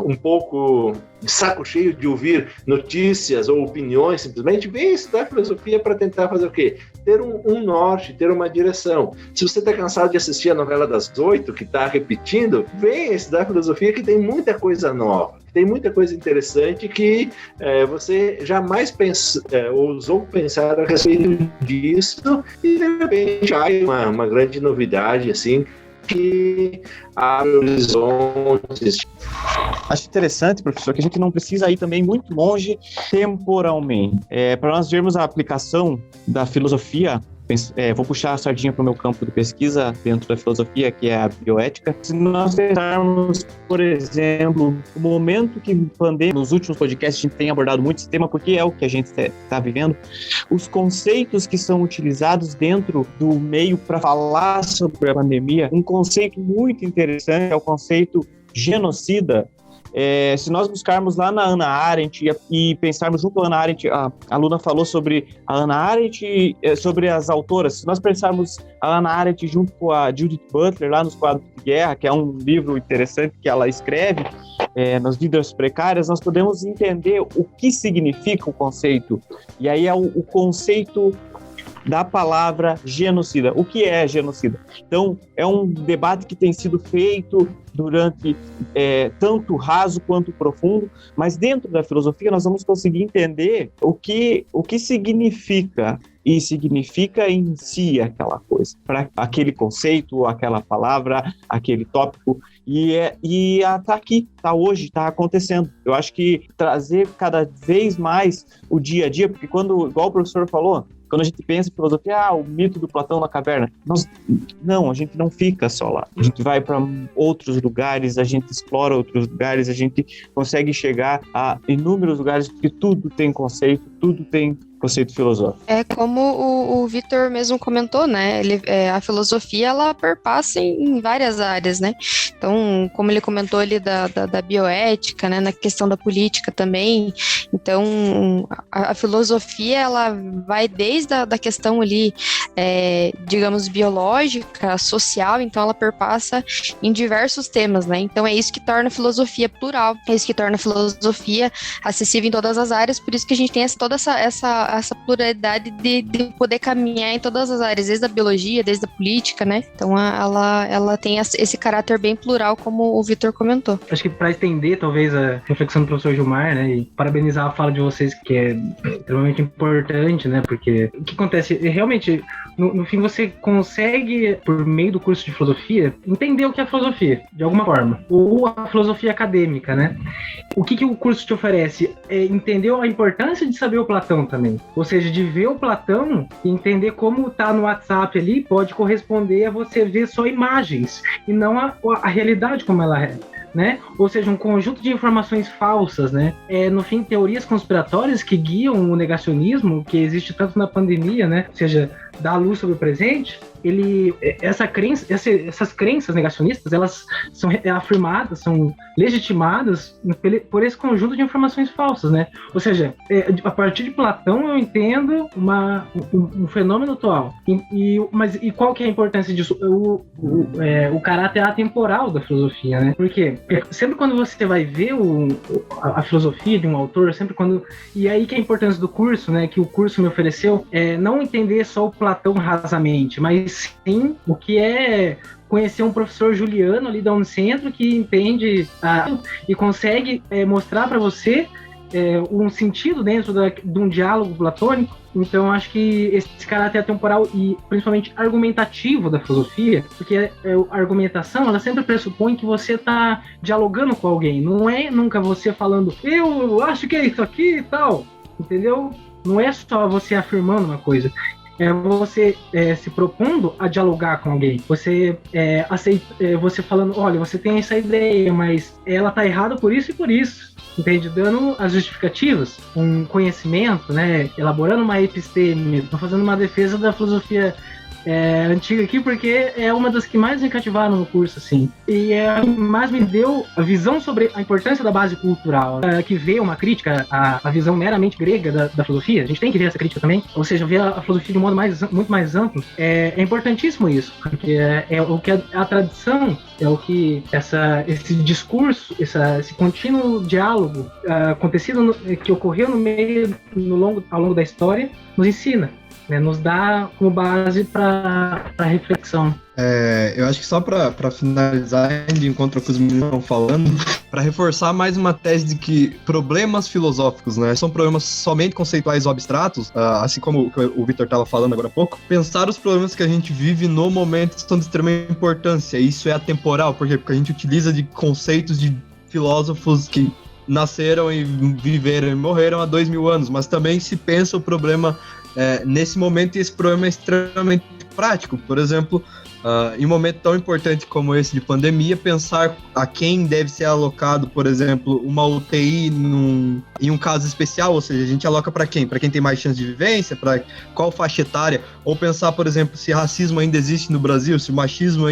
um pouco de saco cheio de ouvir notícias ou opiniões, simplesmente vem estudar filosofia para tentar fazer o quê? Ter um norte, ter uma direção. Se você está cansado de assistir a novela das 8, que está repetindo, vem estudar filosofia, que tem muita coisa nova, tem muita coisa interessante que você jamais ousou pensar a respeito disso, e de repente há uma grande novidade assim que abre horizontes. Acho interessante, professor, que a gente não precisa ir também muito longe temporalmente. Para nós vermos a aplicação da filosofia, vou puxar a sardinha para o meu campo de pesquisa dentro da filosofia, que é a bioética. Se nós pensarmos, por exemplo, o momento que pandemia, nos últimos podcasts a gente tem abordado muito esse tema, porque é o que a gente está vivendo, os conceitos que são utilizados dentro do meio para falar sobre a pandemia, um conceito muito interessante é o conceito genocida. Se nós buscarmos lá na Hannah Arendt e pensarmos junto à Hannah Arendt, a aluna falou sobre a Hannah Arendt, sobre as autoras. Se nós pensarmos a Hannah Arendt junto com a Judith Butler lá nos Quadros de Guerra, que é um livro interessante que ela escreve, nas Vidas Precárias, nós podemos entender o que significa o conceito. E aí é o conceito da palavra genocida. O que é genocida? Então, é um debate que tem sido feito durante tanto raso quanto profundo, mas dentro da filosofia nós vamos conseguir entender o que significa, e significa em si aquela coisa, para aquele conceito, aquela palavra, aquele tópico, e tá aqui, tá hoje, tá acontecendo. Eu acho que trazer cada vez mais o dia a dia, porque igual o professor falou, quando a gente pensa em filosofia, o mito do Platão na caverna, a gente não fica só lá. A gente vai para outros lugares, a gente explora outros lugares, a gente consegue chegar a inúmeros lugares, porque tudo tem conceito, tudo tem conceito filosófico. É como o Vitor mesmo comentou, né? A filosofia, ela perpassa em várias áreas, né? Então, como ele comentou ali da bioética, né? Na questão da política também. Então, a filosofia, ela vai desde a questão ali, digamos, biológica, social, então ela perpassa em diversos temas, né? Então, é isso que torna a filosofia plural, é isso que torna a filosofia acessível em todas as áreas, por isso que a gente tem toda essa essa pluralidade de poder caminhar em todas as áreas, desde a biologia, desde a política, né? Então ela tem esse caráter bem plural, como o Vitor comentou. Acho que para estender, talvez, a reflexão do professor Gilmar, né, e parabenizar a fala de vocês, que é extremamente importante, né, porque o que acontece, realmente, no fim você consegue, por meio do curso de filosofia, entender o que é filosofia, de alguma forma, ou a filosofia acadêmica, né? O que o curso te oferece? É entender a importância de saber o Platão também, ou seja, de ver o Platão e entender como tá no WhatsApp ali, pode corresponder a você ver só imagens, e não a realidade como ela é. Né? Ou seja, um conjunto de informações falsas, né? No fim, teorias conspiratórias que guiam o negacionismo que existe tanto na pandemia, né? Ou seja, dar luz sobre o presente. Essas crenças negacionistas, elas são afirmadas, são legitimadas por esse conjunto de informações falsas, né? Ou seja, a partir de Platão eu entendo um fenômeno atual. Mas qual que é a importância disso? O caráter atemporal da filosofia, né? Porque sempre quando você vai ver a filosofia de um autor, e aí que é a importância do curso, né? Que o curso me ofereceu, não entender só o Platão rasamente, mas sim o que é conhecer um professor Juliano ali da Unicentro que entende e consegue mostrar para você um sentido dentro de um diálogo platônico. Então, acho que esse caráter atemporal e principalmente argumentativo da filosofia, porque a argumentação, ela sempre pressupõe que você está dialogando com alguém, não é nunca você falando, eu acho que é isso aqui e tal, entendeu? Não é só você afirmando uma coisa. É você se propondo a dialogar com alguém. Você você falando, olha, você tem essa ideia, mas ela tá errada por isso e por isso. Entende? Dando as justificativas, um conhecimento, né? Elaborando uma episteme, fazendo uma defesa da filosofia antiga aqui, porque é uma das que mais me cativaram no curso, assim. E mais me deu a visão sobre a importância da base cultural, que vê uma crítica à visão meramente grega da filosofia. A gente tem que ver essa crítica também, ou seja, ver a filosofia de um modo muito mais amplo. É importantíssimo isso, porque é o que a tradição, é o que esse discurso, esse contínuo diálogo acontecido, que ocorreu ao longo da história, nos ensina. Nos dá como base para reflexão. Eu acho que só para finalizar, de encontro com os meninos estão falando, para reforçar mais uma tese de que problemas filosóficos, né, são problemas somente conceituais ou abstratos, assim como o Vitor estava falando agora há pouco, pensar os problemas que a gente vive no momento são de extrema importância. Isso é atemporal, por quê? Porque a gente utiliza de conceitos de filósofos que nasceram e viveram e morreram há 2000 anos, mas também se pensa o problema nesse momento, e esse problema é extremamente prático. Por exemplo, em um momento tão importante como esse de pandemia, pensar a quem deve ser alocado, por exemplo, uma UTI em um caso especial, ou seja, a gente aloca para quem? Para quem tem mais chance de vivência, para qual faixa etária, ou pensar, por exemplo, se racismo ainda existe no Brasil, se o machismo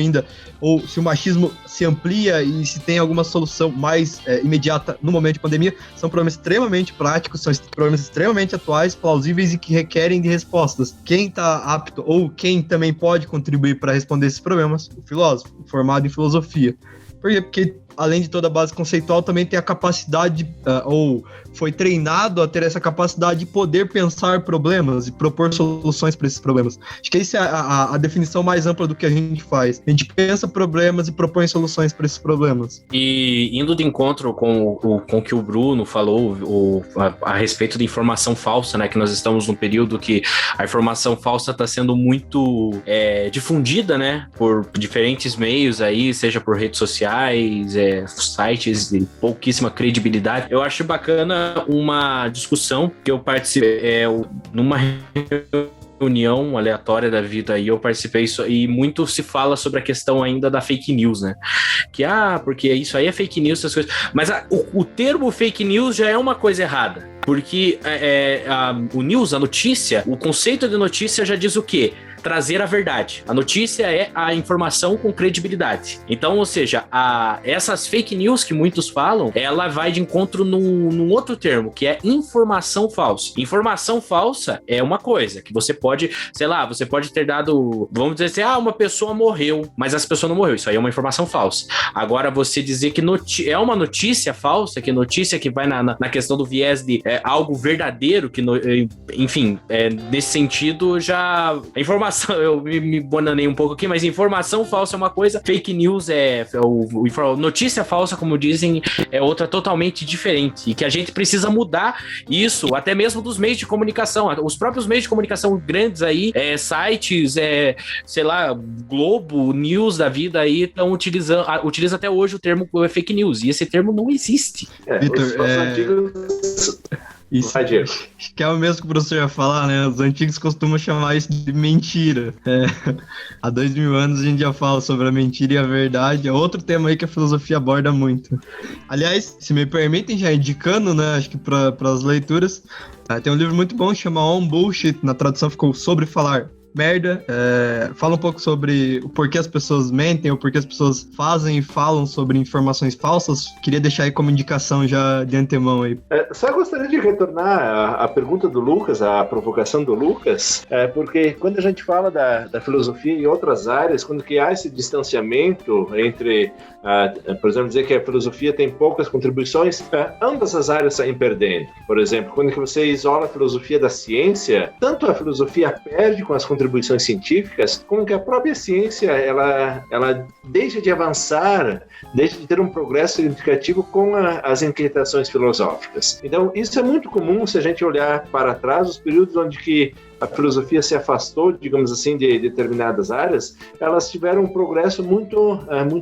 se amplia e se tem alguma solução mais imediata no momento de pandemia. São problemas extremamente práticos, são problemas extremamente atuais, plausíveis e que requerem de respostas. Quem está apto ou quem também pode contribuir para responder esses problemas? O filósofo, formado em filosofia. Por quê? Porque, além de toda a base conceitual, também tem a capacidade, ou foi treinado a ter essa capacidade de poder pensar problemas e propor soluções para esses problemas. Acho que essa é a definição mais ampla do que a gente faz. A gente pensa problemas e propõe soluções para esses problemas. E indo de encontro com o que o Bruno falou a respeito de informação falsa, né? Que nós estamos num período que a informação falsa está sendo muito difundida, né? Por diferentes meios aí, seja por redes sociais, sites de pouquíssima credibilidade. Eu acho bacana uma discussão que eu participei numa reunião aleatória da vida aí, eu participei e muito se fala sobre a questão ainda da fake news, né? Que, porque isso aí é fake news, essas coisas. Mas o termo fake news já é uma coisa errada. Porque o news, a notícia, o conceito de notícia já diz o quê? trazer a verdade. A notícia é a informação com credibilidade. Então, ou seja, essas fake news que muitos falam, ela vai de encontro num outro termo, que é informação falsa. Informação falsa é uma coisa que você pode, sei lá, você pode ter dado, vamos dizer assim, uma pessoa morreu, mas essa pessoa não morreu. Isso aí é uma informação falsa. Agora, você dizer que é uma notícia falsa, que notícia que vai na questão do viés de algo verdadeiro, que enfim, nesse sentido, já a informação, eu me bananei um pouco aqui, mas informação falsa é uma coisa, fake news notícia falsa, como dizem, é outra totalmente diferente, e que a gente precisa mudar isso, até mesmo dos meios de comunicação. Os próprios meios de comunicação grandes aí, sites, sei lá, Globo, News da vida aí, estão utiliza até hoje o termo fake news, e esse termo não existe. Vitor, os antigos... Isso que é o mesmo que o professor ia falar, né? Os antigos costumam chamar isso de mentira. Há 2000 anos a gente já fala sobre a mentira e a verdade. É outro tema aí que a filosofia aborda muito. Aliás, se me permitem, já indicando, né? Acho que para as leituras, tem um livro muito bom que chama On Bullshit. Na tradução ficou Sobre Falar Merda. Fala um pouco sobre o porquê as pessoas mentem, o porquê as pessoas fazem e falam sobre informações falsas. Queria deixar aí como indicação já de antemão aí. Só gostaria de retornar à pergunta do Lucas, à provocação do Lucas, porque quando a gente fala da filosofia em outras áreas, quando que há esse distanciamento entre, por exemplo, dizer que a filosofia tem poucas contribuições, ambas as áreas saem perdendo. Por exemplo, quando que você isola a filosofia da ciência, tanto a filosofia perde com as contribuições científicas, como que a própria ciência ela deixa de avançar, deixa de ter um progresso significativo com as inquietações filosóficas. Então, isso é muito comum se a gente olhar para trás, os períodos onde que a filosofia se afastou, digamos assim, de determinadas áreas, elas tiveram um progresso muito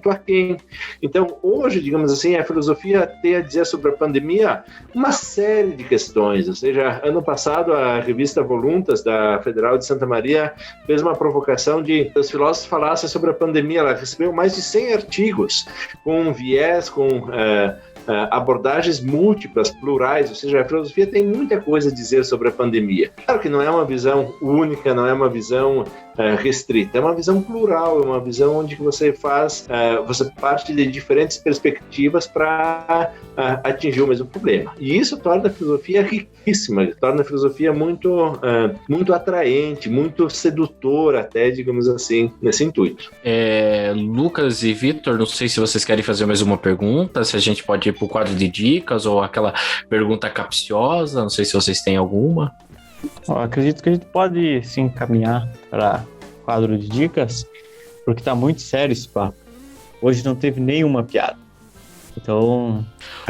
aquém. Então, hoje, digamos assim, a filosofia tem a dizer sobre a pandemia uma série de questões. Ou seja, ano passado, a revista Voluntas, da Federal de Santa Maria, fez uma provocação de que os filósofos falassem sobre a pandemia. Ela recebeu mais de 100 artigos com viés, com abordagens múltiplas, plurais, ou seja, a filosofia tem muita coisa a dizer sobre a pandemia. Claro que não é uma visão única, não é uma visão restrita, é uma visão plural, é uma visão onde você parte de diferentes perspectivas para atingir o mesmo problema. E isso torna a filosofia riquíssima, torna a filosofia muito atraente, muito sedutora até, digamos assim, nesse intuito. Lucas e Vitor, não sei se vocês querem fazer mais uma pergunta, se a gente pode ir para o quadro de dicas ou aquela pergunta capciosa, não sei se vocês têm alguma. Eu acredito que a gente pode se encaminhar para o quadro de dicas, porque está muito sério esse papo. Hoje não teve nenhuma piada. Então...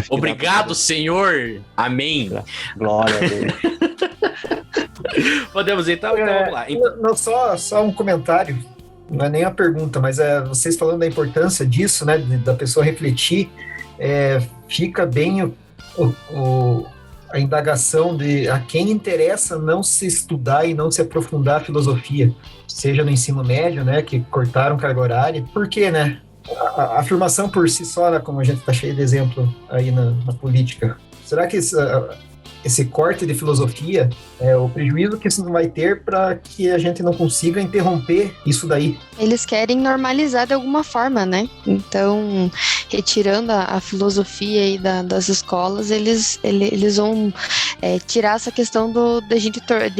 Obrigado, Senhor! Amém! Glória a Deus. Podemos então vamos lá. Não, só um comentário, não é nem uma pergunta, mas vocês falando da importância disso, né, da pessoa refletir, fica bem a indagação de a quem interessa não se estudar e não se aprofundar a filosofia, seja no ensino médio, né, que cortaram carga horária. Por quê, né? A afirmação por si só, né, como a gente está cheio de exemplo aí na política, será que esse corte de filosofia é o prejuízo que isso vai ter para que a gente não consiga interromper isso daí? Eles querem normalizar de alguma forma, né? Então, retirando a filosofia aí das escolas, eles vão tirar essa questão de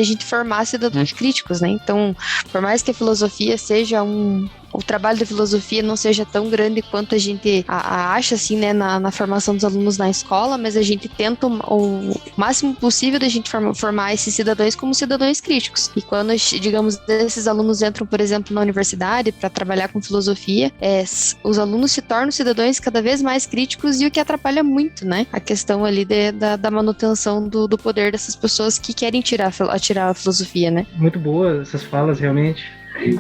a gente formar cidadãos críticos, né? Então, por mais que a filosofia seja o trabalho da filosofia não seja tão grande quanto a gente acha, assim, né, na formação dos alunos na escola, mas a gente tenta o máximo possível da gente formar esses cidadãos como cidadãos críticos. E quando, digamos, esses alunos entram, por exemplo, na universidade para trabalhar com filosofia, os alunos se tornam cidadãos cada vez mais críticos, e o que atrapalha muito, né, a questão ali da manutenção do poder dessas pessoas que querem tirar a filosofia, né. Muito boas essas falas, realmente.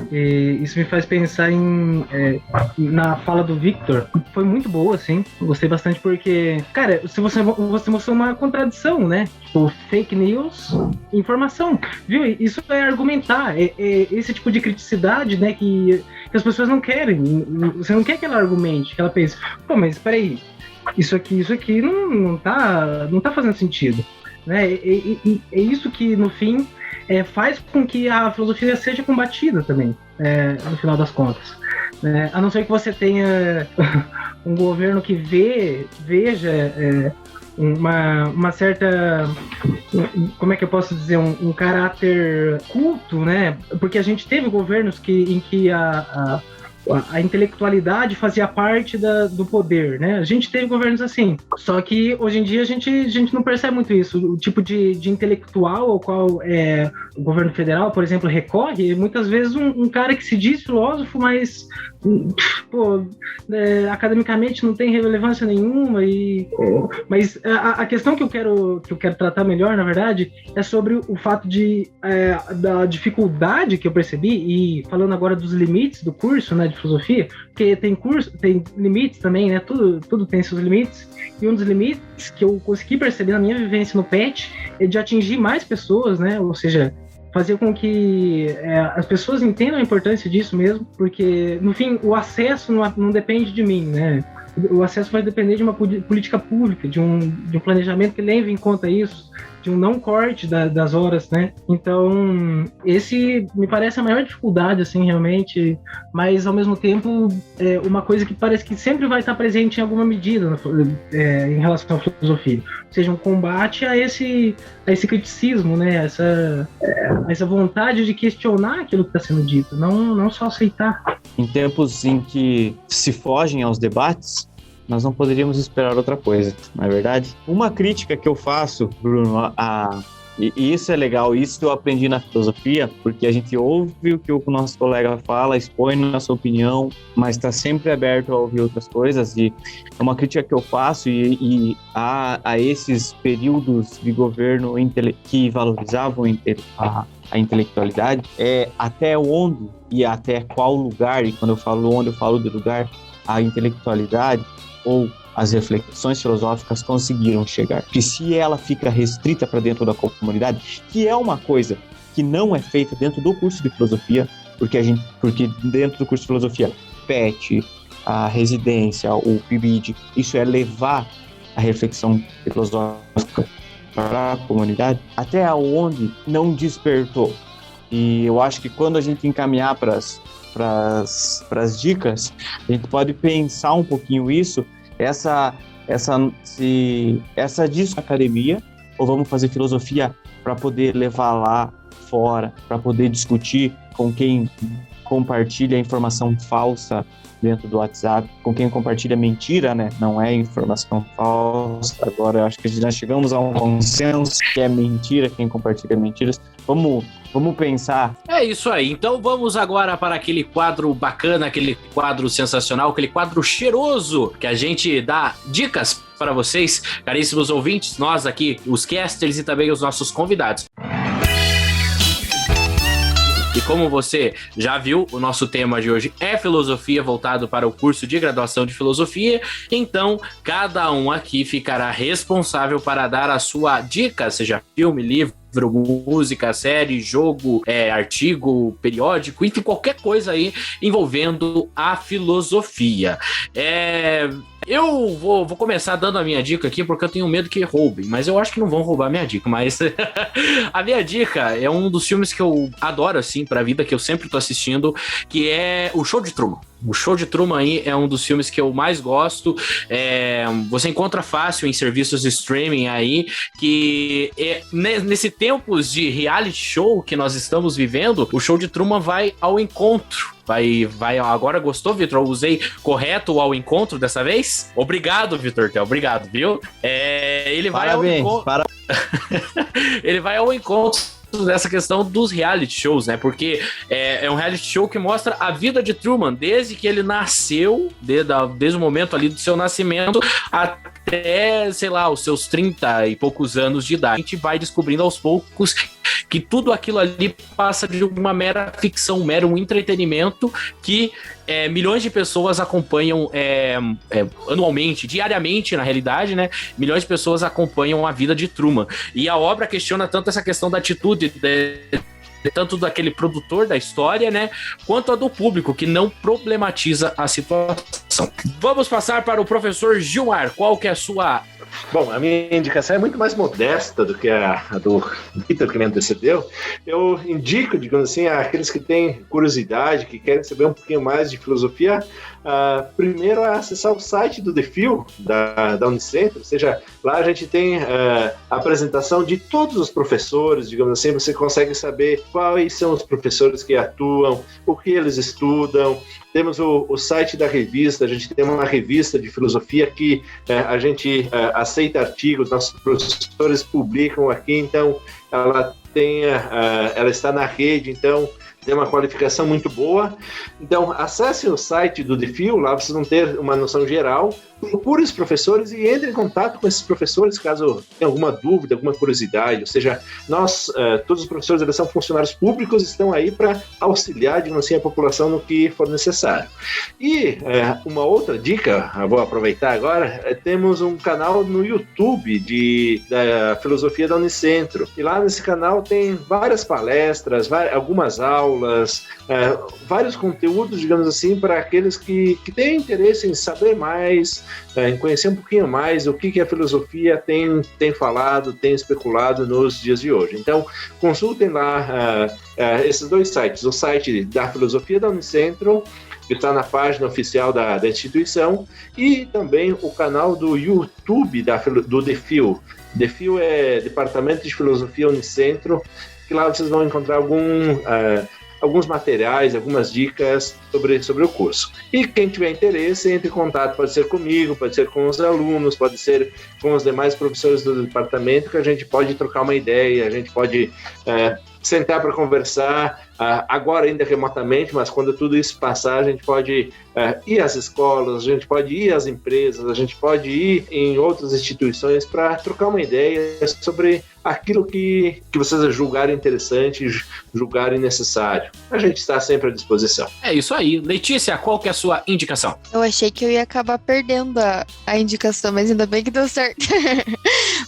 E isso me faz pensar na fala do Victor. Foi muito boa, assim. Gostei bastante porque, cara, você mostrou uma contradição, né? Tipo, fake news, informação, viu? Isso é argumentar, esse tipo de criticidade, né? Que as pessoas não querem. Você não quer que ela argumente, que ela pense, pô, mas peraí, isso aqui não tá fazendo sentido, né? É isso que, no fim, faz com que a filosofia seja combatida também, no final das contas. A não ser que você tenha um governo que veja uma certa, como é que eu posso dizer, um caráter culto, né? Porque a gente teve governos em que a intelectualidade fazia parte do poder, né? A gente teve governos assim, só que hoje em dia a gente não percebe muito isso. O tipo de intelectual ao qual o governo federal, por exemplo, recorre, muitas vezes um cara que se diz filósofo, mas academicamente não tem relevância nenhuma. Mas a questão que eu quero tratar melhor, na verdade, é sobre o fato da dificuldade que eu percebi, e falando agora dos limites do curso, né, de filosofia, porque tem limites também, né? Tudo tem seus limites. E um dos limites que eu consegui perceber na minha vivência no PET é de atingir mais pessoas, né? Ou seja, fazer com que as pessoas entendam a importância disso mesmo, porque, no fim, o acesso não depende de mim, né? O acesso vai depender de uma política pública, de um planejamento que leve em conta isso, de um não corte das horas, né? Então, esse me parece a maior dificuldade, assim, realmente, mas, ao mesmo tempo, uma coisa que parece que sempre vai estar presente em alguma medida em relação à filosofia. Ou seja, um combate a esse criticismo, né? Essa vontade de questionar aquilo que está sendo dito, não só aceitar. Em tempos em que se fogem aos debates, nós não poderíamos esperar outra coisa, não é verdade? Uma crítica que eu faço, Bruno, e isso é legal, isso eu aprendi na filosofia, porque a gente ouve o que o nosso colega fala, expõe nossa opinião, mas está sempre aberto a ouvir outras coisas, e é uma crítica que eu faço a esses períodos de governo que valorizavam a intelectualidade, até onde e até qual lugar, e quando eu falo onde, eu falo de lugar, a intelectualidade ou as reflexões filosóficas conseguiram chegar. Que se ela fica restrita para dentro da comunidade, que é uma coisa que não é feita dentro do curso de filosofia, porque dentro do curso de filosofia, PET, a residência, o PIBID, isso é levar a reflexão filosófica para a comunidade, até onde não despertou. E eu acho que quando a gente encaminhar para as dicas, a gente pode pensar um pouquinho isso, essa disso na academia, ou vamos fazer filosofia para poder levar lá fora, para poder discutir com quem compartilha informação falsa dentro do WhatsApp, com quem compartilha mentira, né? Não é informação falsa. Agora eu acho que nós chegamos a um consenso que é mentira, quem compartilha mentiras. Vamos pensar. É isso aí. Então vamos agora para aquele quadro bacana, aquele quadro sensacional, aquele quadro cheiroso, que a gente dá dicas para vocês, caríssimos ouvintes, nós aqui, os casters e também os nossos convidados. E como você já viu, o nosso tema de hoje é filosofia, voltado para o curso de graduação de filosofia. Então, cada um aqui ficará responsável para dar a sua dica, seja filme, livro, música, série, jogo, artigo, periódico, enfim, qualquer coisa aí envolvendo a filosofia. Eu vou começar dando a minha dica aqui, porque eu tenho medo que roubem, mas eu acho que não vão roubar a minha dica, mas a minha dica é um dos filmes que eu adoro, assim, pra vida, que eu sempre tô assistindo, que é o Show de Truman. O Show de Truman aí é um dos filmes que eu mais gosto. Você encontra fácil em serviços de streaming aí, que nesse tempos de reality show que nós estamos vivendo, o Show de Truman vai ao encontro. Vai agora, gostou, Vitor? Eu usei correto ao encontro dessa vez? Obrigado, Vitor. Obrigado, viu? Ele vai ao encontro. Ele vai ao encontro dessa questão dos reality shows, né? Porque é um reality show que mostra a vida de Truman desde que ele nasceu, desde o momento ali do seu nascimento até, sei lá, os seus 30 e poucos anos de idade. A gente vai descobrindo aos poucos que tudo aquilo ali passa de uma mera ficção, um mero entretenimento que milhões de pessoas acompanham anualmente, diariamente, na realidade, né? Milhões de pessoas acompanham a vida de Truman. E a obra questiona tanto essa questão da atitude tanto daquele produtor da história, né, quanto a do público, que não problematiza a situação. Vamos passar para o professor Gilmar. Qual que é a sua Bom, a minha indicação é muito mais modesta do que a do Vitor, que me antecedeu. Eu indico, digamos assim, àqueles que têm curiosidade, que querem saber um pouquinho mais de filosofia, primeiro a acessar o site do DeFil, da Unicentro, ou seja, lá a gente tem a apresentação de todos os professores, digamos assim, você consegue saber quais são os professores que atuam, o que eles estudam. Temos o site da revista, a gente tem uma revista de filosofia que a gente aceita artigos, nossos professores publicam aqui, então ela está na rede, então tem uma qualificação muito boa. Então, acessem o site do DeFil, lá vocês vão ter uma noção geral. Procure os professores e entre em contato com esses professores caso tenha alguma dúvida, alguma curiosidade. Ou seja, todos os professores, eles são funcionários públicos, estão aí para auxiliar, digamos assim, a população no que for necessário. E uma outra dica, eu vou aproveitar agora, temos um canal no YouTube da Filosofia da Unicentro. E lá nesse canal tem várias palestras, algumas aulas, vários conteúdos, digamos assim, para aqueles que têm interesse em saber mais, em conhecer um pouquinho mais o que a filosofia tem falado, tem especulado nos dias de hoje. Então, consultem lá esses dois sites, o site da Filosofia da Unicentro, que está na página oficial da instituição, e também o canal do YouTube do DeFil. DeFil é Departamento de Filosofia Unicentro, que lá vocês vão encontrar alguns materiais, algumas dicas sobre o curso. E quem tiver interesse, entre em contato, pode ser comigo, pode ser com os alunos, pode ser com os demais professores do departamento, que a gente pode trocar uma ideia, a gente pode sentar para conversar, agora ainda remotamente, mas quando tudo isso passar, a gente pode ir às escolas, a gente pode ir às empresas, a gente pode ir em outras instituições para trocar uma ideia sobre aquilo que vocês julgarem interessante, julgarem necessário. A gente está sempre à disposição. É isso aí. Letícia, qual que é a sua indicação? Eu achei que eu ia acabar perdendo a indicação, mas ainda bem que deu certo.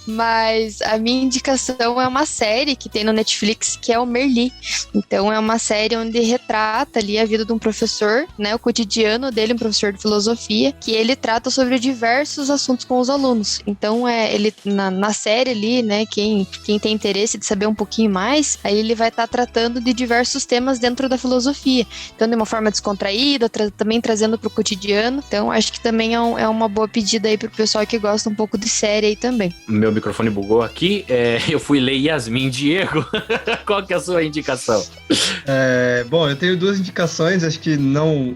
Mas a minha indicação é uma série que tem no Netflix, que é o Merli. Então é uma série onde retrata ali a vida de um professor, né, o cotidiano dele, um professor de filosofia, que ele trata sobre diversos assuntos com os alunos. Então ele na série ali, né, quem tem interesse de saber um pouquinho mais, aí ele vai estar tratando de diversos temas dentro da filosofia. Então de uma forma descontraída, também trazendo para o cotidiano. Então acho que também é uma boa pedida aí pro pessoal que gosta um pouco de série aí também. Meu microfone bugou aqui, eu fui ler Yasmin. Diego, qual que é a sua indicação? Bom, eu tenho duas indicações, acho que não...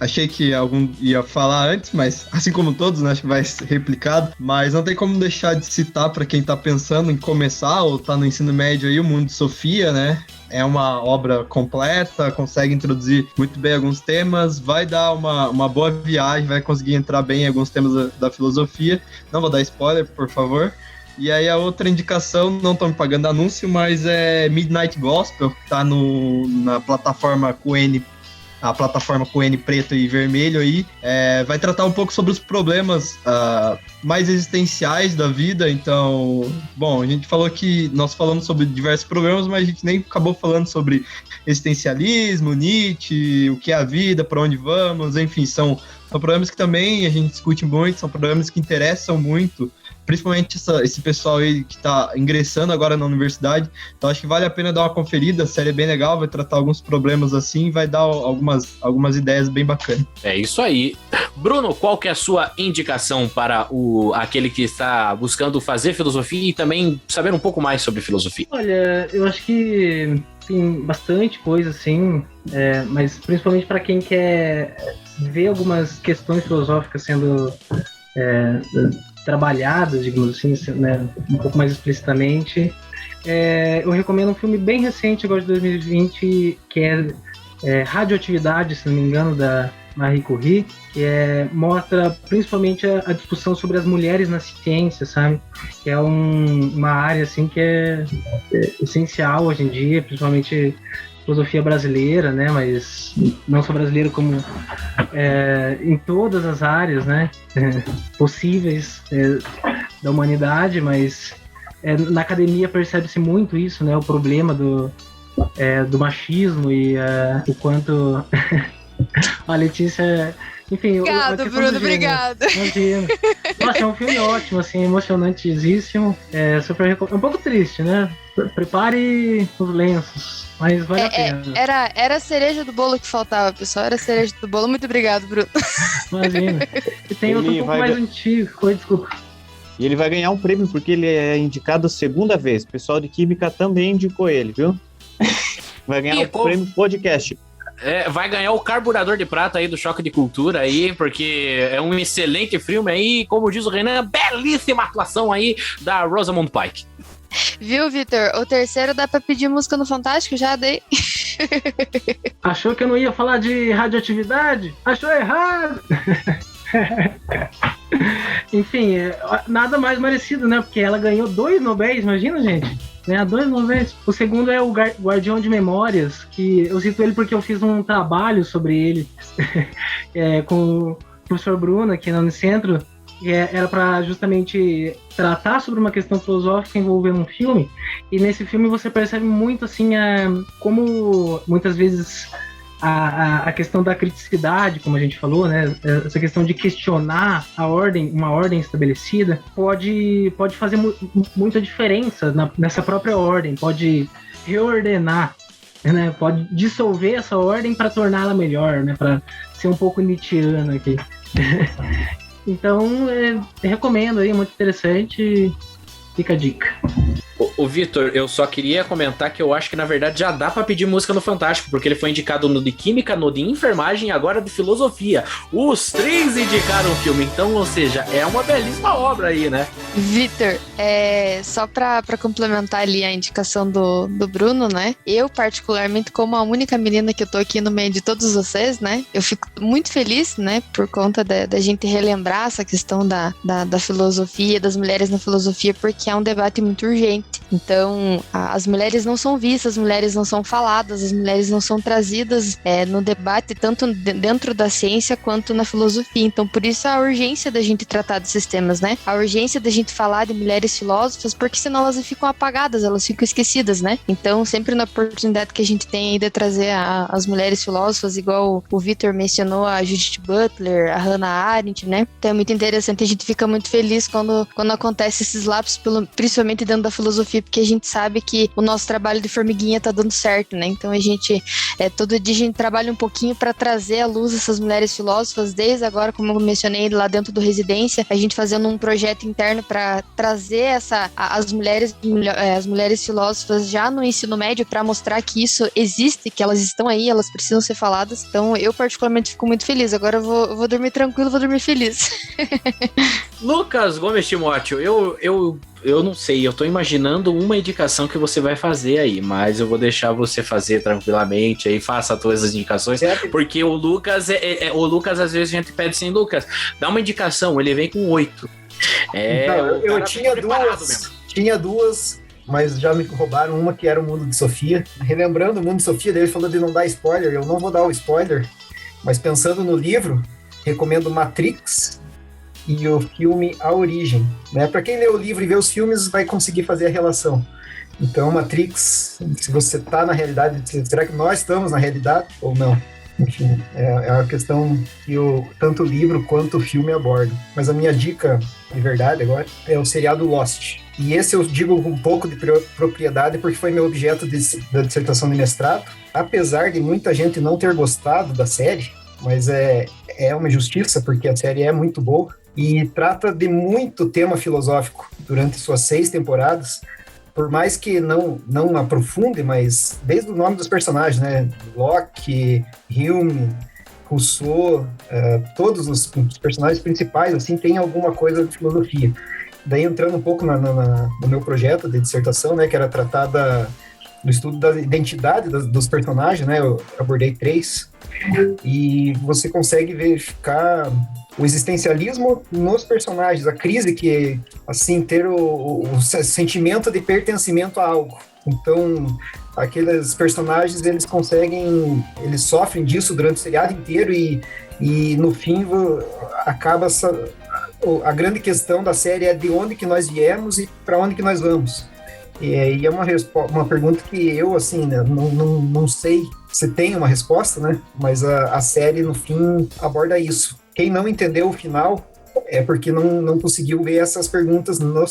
Achei que algum ia falar antes, mas assim como todos, né, acho que vai ser replicado, mas não tem como deixar de citar para quem tá pensando em começar ou tá no ensino médio aí, o Mundo de Sofia, né? É uma obra completa, consegue introduzir muito bem alguns temas, vai dar uma boa viagem, vai conseguir entrar bem em alguns temas da filosofia. Não vou dar spoiler, por favor. E aí a outra indicação, não estão me pagando anúncio, mas é Midnight Gospel, que tá na plataforma QN, a plataforma QN preto e vermelho aí, vai tratar um pouco sobre os problemas mais existenciais da vida. Então, bom, a gente falou que nós falamos sobre diversos problemas, mas a gente nem acabou falando sobre existencialismo, Nietzsche, o que é a vida, para onde vamos, enfim, são problemas que também a gente discute muito, são problemas que interessam muito, principalmente esse pessoal aí que está ingressando agora na universidade. Então acho que vale a pena dar uma conferida, a série é bem legal, vai tratar alguns problemas assim, vai dar algumas ideias bem bacanas. É isso aí. Bruno, qual que é a sua indicação para aquele que está buscando fazer filosofia e também saber um pouco mais sobre filosofia? Olha, eu acho que tem bastante coisa assim, mas principalmente para quem quer ver algumas questões filosóficas sendo trabalhadas, digamos assim, né, um pouco mais explicitamente. Eu recomendo um filme bem recente, agora de 2020, que é Radioatividade, se não me engano, da Marie Curie, que mostra principalmente a discussão sobre as mulheres na ciência, sabe? Que é uma área assim, que é essencial hoje em dia, principalmente filosofia brasileira, né? Mas não só brasileira, como em todas as áreas, né? Possíveis da humanidade, mas na academia percebe-se muito isso, né? O problema do machismo e o quanto a Letícia... Enfim, obrigado, Bruno, obrigado. Imagina. Nossa, é um filme ótimo, assim, emocionantíssimo. Um pouco triste, né? Prepare os lenços, mas vale a pena. Era a cereja do bolo que faltava, pessoal. Era a cereja do bolo. Muito obrigado, Bruno. Imagina. E tem outro um pouco mais antigo. Oi, desculpa. E ele vai ganhar um prêmio porque ele é indicado a segunda vez. O pessoal de Química também indicou ele, viu? Vai ganhar prêmio podcast. Vai ganhar o carburador de prata aí do Choque de Cultura aí, porque é um excelente filme aí, como diz o Renan, belíssima atuação aí da Rosamund Pike. Viu, Vitor? O terceiro dá pra pedir música no Fantástico? Já dei. Achou que eu não ia falar de radioatividade? Achou errado! Enfim, nada mais merecido, né? Porque ela ganhou 2 Nobéis, imagina, gente? Ganhar 2 Nobéis. O segundo é o Guardião de Memórias, que eu cito ele porque eu fiz um trabalho sobre ele com o professor Bruno aqui no Unicentro, que era para justamente tratar sobre uma questão filosófica envolvendo um filme. E nesse filme você percebe muito assim como muitas vezes a questão da criticidade, como a gente falou, né? Essa questão de questionar uma ordem estabelecida pode fazer muita diferença nessa própria ordem, pode reordenar, né? Pode dissolver essa ordem para torná-la melhor, né? Para ser um pouco nietzschiano aqui. Então, recomendo aí, muito interessante. Fica a dica. Ô Vitor, eu só queria comentar que eu acho que na verdade já dá pra pedir música no Fantástico, porque ele foi indicado no de Química, no de Enfermagem e agora de Filosofia. Os 3 indicaram o filme, então, ou seja, é uma belíssima obra aí, né? Vitor, só pra complementar ali a indicação do Bruno, né? Eu, particularmente, como a única menina que eu tô aqui no meio de todos vocês, né? Eu fico muito feliz, né? Por conta da gente relembrar essa questão da filosofia, das mulheres na filosofia, porque é um debate muito urgente. Então, as mulheres não são vistas, as mulheres não são faladas, as mulheres não são trazidas no debate, tanto dentro da ciência quanto na filosofia. Então, por isso a urgência da gente tratar desses temas, né? A urgência da gente falar de mulheres filósofas, porque senão elas ficam apagadas, elas ficam esquecidas, né? Então, sempre na oportunidade que a gente tem aí de trazer as mulheres filósofas, igual o Vitor mencionou, a Judith Butler, a Hannah Arendt, né? Então, é muito interessante, a gente fica muito feliz quando acontece esses lapsos, principalmente dentro da filosofia, porque a gente sabe que o nosso trabalho de formiguinha tá dando certo, né? Então a gente, todo dia a gente trabalha um pouquinho para trazer à luz essas mulheres filósofas, desde agora, como eu mencionei, lá dentro do Residência, a gente fazendo um projeto interno para trazer as mulheres filósofas já no ensino médio, para mostrar que isso existe, que elas estão aí, elas precisam ser faladas. Então eu particularmente fico muito feliz. Agora eu vou dormir tranquilo, vou dormir feliz. Lucas Gomes Timóteo, eu não sei, eu tô imaginando uma indicação que você vai fazer aí, mas eu vou deixar você fazer tranquilamente aí, faça as tuas indicações, porque o Lucas, às vezes a gente pede assim, Lucas, dá uma indicação, ele vem com 8. Então, eu tinha duas, mas já me roubaram uma que era o Mundo de Sofia. Relembrando o Mundo de Sofia, ele falou de não dar spoiler, eu não vou dar o spoiler, mas pensando no livro, recomendo Matrix e o filme A Origem, né? Para quem lê o livro e vê os filmes, vai conseguir fazer a relação. Então, Matrix, se você está na realidade, será que nós estamos na realidade ou não? Enfim, é uma questão que tanto o livro quanto o filme abordam. Mas a minha dica, de verdade, agora, é o seriado Lost. E esse eu digo com um pouco de propriedade, porque foi meu objeto da dissertação de mestrado. Apesar de muita gente não ter gostado da série, mas é uma injustiça, porque a série é muito boa. E trata de muito tema filosófico durante suas 6 temporadas, por mais que não aprofunde, mas desde o nome dos personagens, né? Locke, Hume, Rousseau, todos os personagens principais, assim, tem alguma coisa de filosofia. Daí entrando um pouco no meu projeto de dissertação, né? Que era tratar do estudo da identidade dos personagens, né? Eu abordei 3, e você consegue verificar o existencialismo nos personagens, a crise que, assim, ter o sentimento de pertencimento a algo. Então, aqueles personagens, eles sofrem disso durante o seriado inteiro e no fim acaba a grande questão da série é de onde que nós viemos e para onde que nós vamos. E é uma pergunta que eu, assim, né, não sei se tem uma resposta, né? Mas a série, no fim, aborda isso. Quem não entendeu o final é porque não conseguiu ver essas perguntas no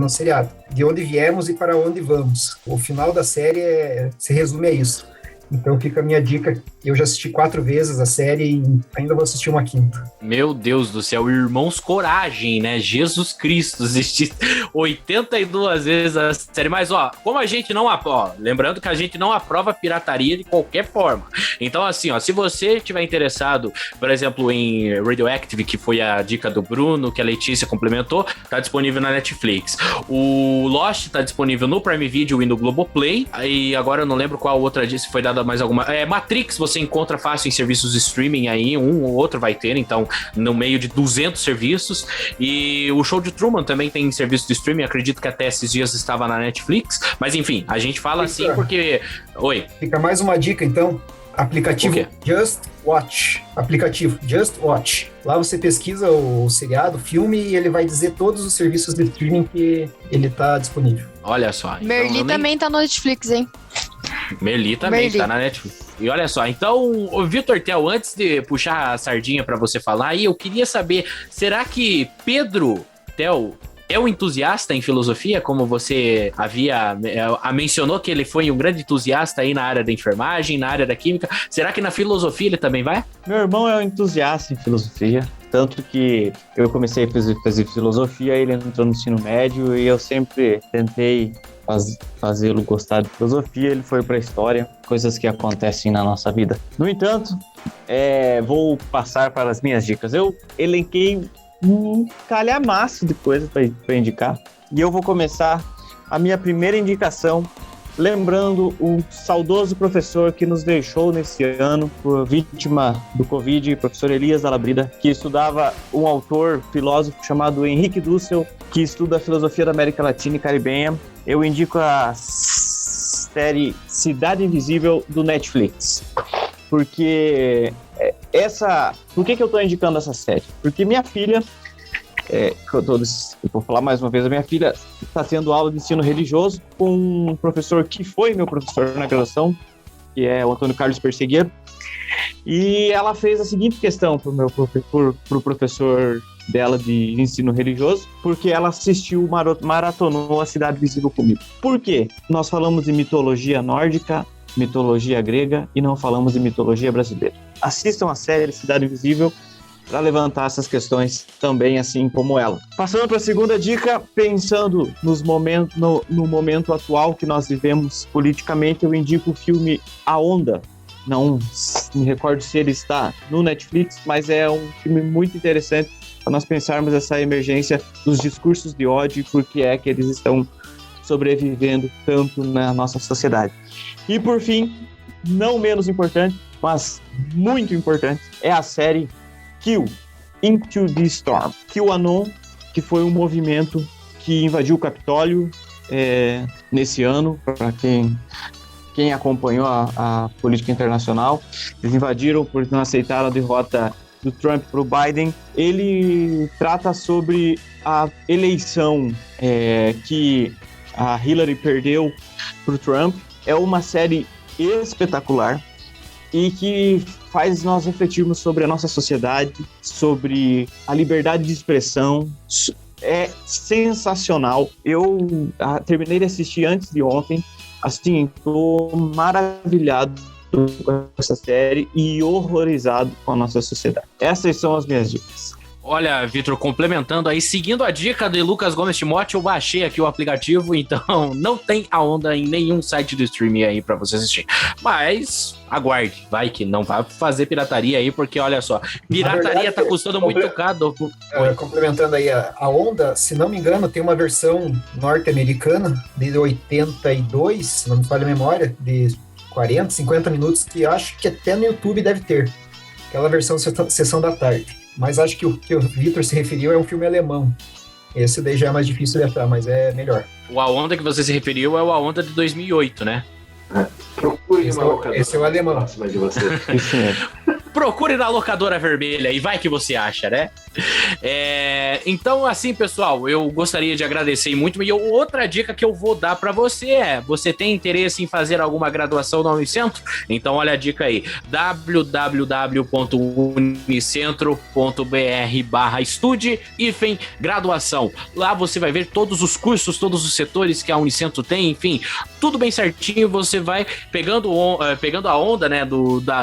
seriado. De onde viemos e para onde vamos. O final da série se resume a isso. Então fica a minha dica. Eu já assisti 4 vezes a série e ainda vou assistir uma 5ª. Meu Deus do céu, Irmãos Coragem, né? Jesus Cristo, assisti 82 vezes a série. Mas, como a gente não aprova, lembrando que a gente não aprova pirataria de qualquer forma. Então, assim, se você estiver interessado, por exemplo, em Radioactive, que foi a dica do Bruno, que a Letícia complementou, tá disponível na Netflix. O Lost tá disponível no Prime Video e no Globoplay. E agora eu não lembro qual outra disse, foi dada mais alguma. Matrix você encontra fácil em serviços de streaming aí, um ou outro vai ter, então, no meio de 200 serviços. E o Show de Truman também tem serviço de streaming, acredito que até esses dias estava na Netflix. Mas enfim, a gente fala assim porque... Oi. Fica mais uma dica, então. Aplicativo Just Watch. Aplicativo Just Watch. Lá você pesquisa o seriado, o filme, e ele vai dizer todos os serviços de streaming que ele tá disponível. Olha só. Merli também tá no Netflix, hein? Merli também tá na Netflix. E olha só, então, o Vitor Tel, antes de puxar a sardinha pra você falar, aí eu queria saber, será que Pedro Tel é um entusiasta em filosofia, como você havia mencionou que ele foi um grande entusiasta aí na área da enfermagem, na área da química. Será que na filosofia ele também vai? Meu irmão é um entusiasta em filosofia, tanto que eu comecei a fazer filosofia, ele entrou no ensino médio e eu sempre tentei fazê-lo gostar de filosofia, ele foi para a história, coisas que acontecem na nossa vida. No entanto, vou passar para as minhas dicas. Eu elenquei um calhamaço de coisas para indicar. E eu vou começar a minha primeira indicação lembrando o saudoso professor que nos deixou nesse ano, vítima do Covid, o professor Elias Dalabrida, que estudava um autor, filósofo chamado Henrique Dussel, que estuda a filosofia da América Latina e Caribenha. Eu indico a série Cidade Invisível do Netflix. Porque por que eu estou indicando essa série? Porque minha filha, eu vou falar mais uma vez, a minha filha está tendo aula de ensino religioso com um professor que foi meu professor na graduação, que é o Antônio Carlos Persegueiro, e ela fez a seguinte questão pro professor dela de ensino religioso, porque ela assistiu, maratonou a Cidade Invisível comigo. Por quê? Nós falamos de mitologia nórdica, mitologia grega e não falamos de mitologia brasileira. Assistam a série Cidade Invisível para levantar essas questões também, assim como ela. Passando para a segunda dica, pensando no momento atual que nós vivemos politicamente, eu indico o filme A Onda. Não me recordo se ele está no Netflix, mas é um filme muito interessante para nós pensarmos essa emergência dos discursos de ódio e por que é que eles estão sobrevivendo tanto na nossa sociedade. E por fim, não menos importante, mas muito importante, é a série Kill, Into the Storm. QAnon, que foi um movimento que invadiu o Capitólio nesse ano, para quem acompanhou a política internacional. Eles invadiram porque não aceitaram a derrota do Trump para o Biden. Ele trata sobre a eleição que a Hillary perdeu para o Trump. É uma série espetacular e que faz nós refletirmos sobre a nossa sociedade, sobre a liberdade de expressão. É sensacional. Eu terminei de assistir antes de ontem. Assim, estou maravilhado com essa série e horrorizado com a nossa sociedade. Essas são as minhas dicas. Olha, Vitor, complementando aí, seguindo a dica de Lucas Gomes Timote, eu baixei aqui o aplicativo, então não tem A Onda em nenhum site de streaming aí pra você assistir. Mas aguarde, vai que não vai fazer pirataria aí, porque olha só, pirataria verdade, tá custando muito caro. Complementando aí, a Onda, se não me engano, tem uma versão norte-americana de 82, se não me falha a memória, de 40, 50 minutos, que acho que até no YouTube deve ter. Aquela versão Sessão da Tarde. Mas acho que o que o Vitor se referiu é um filme alemão. Esse daí já é mais difícil de achar, mas é melhor. O A Onda que você se referiu é o A Onda de 2008, né? Procure uma locadora. Esse é o alemão. Próxima de você. Isso mesmo. procure na locadora vermelha e vai que você acha, né? Então, assim, pessoal, eu gostaria de agradecer muito. E outra dica que eu vou dar para você você tem interesse em fazer alguma graduação na Unicentro? Então, olha a dica aí, www.unicentro.br/estude-graduação. Lá você vai ver todos os cursos, todos os setores que a Unicentro tem, enfim, tudo bem certinho. Você vai pegando a onda, né,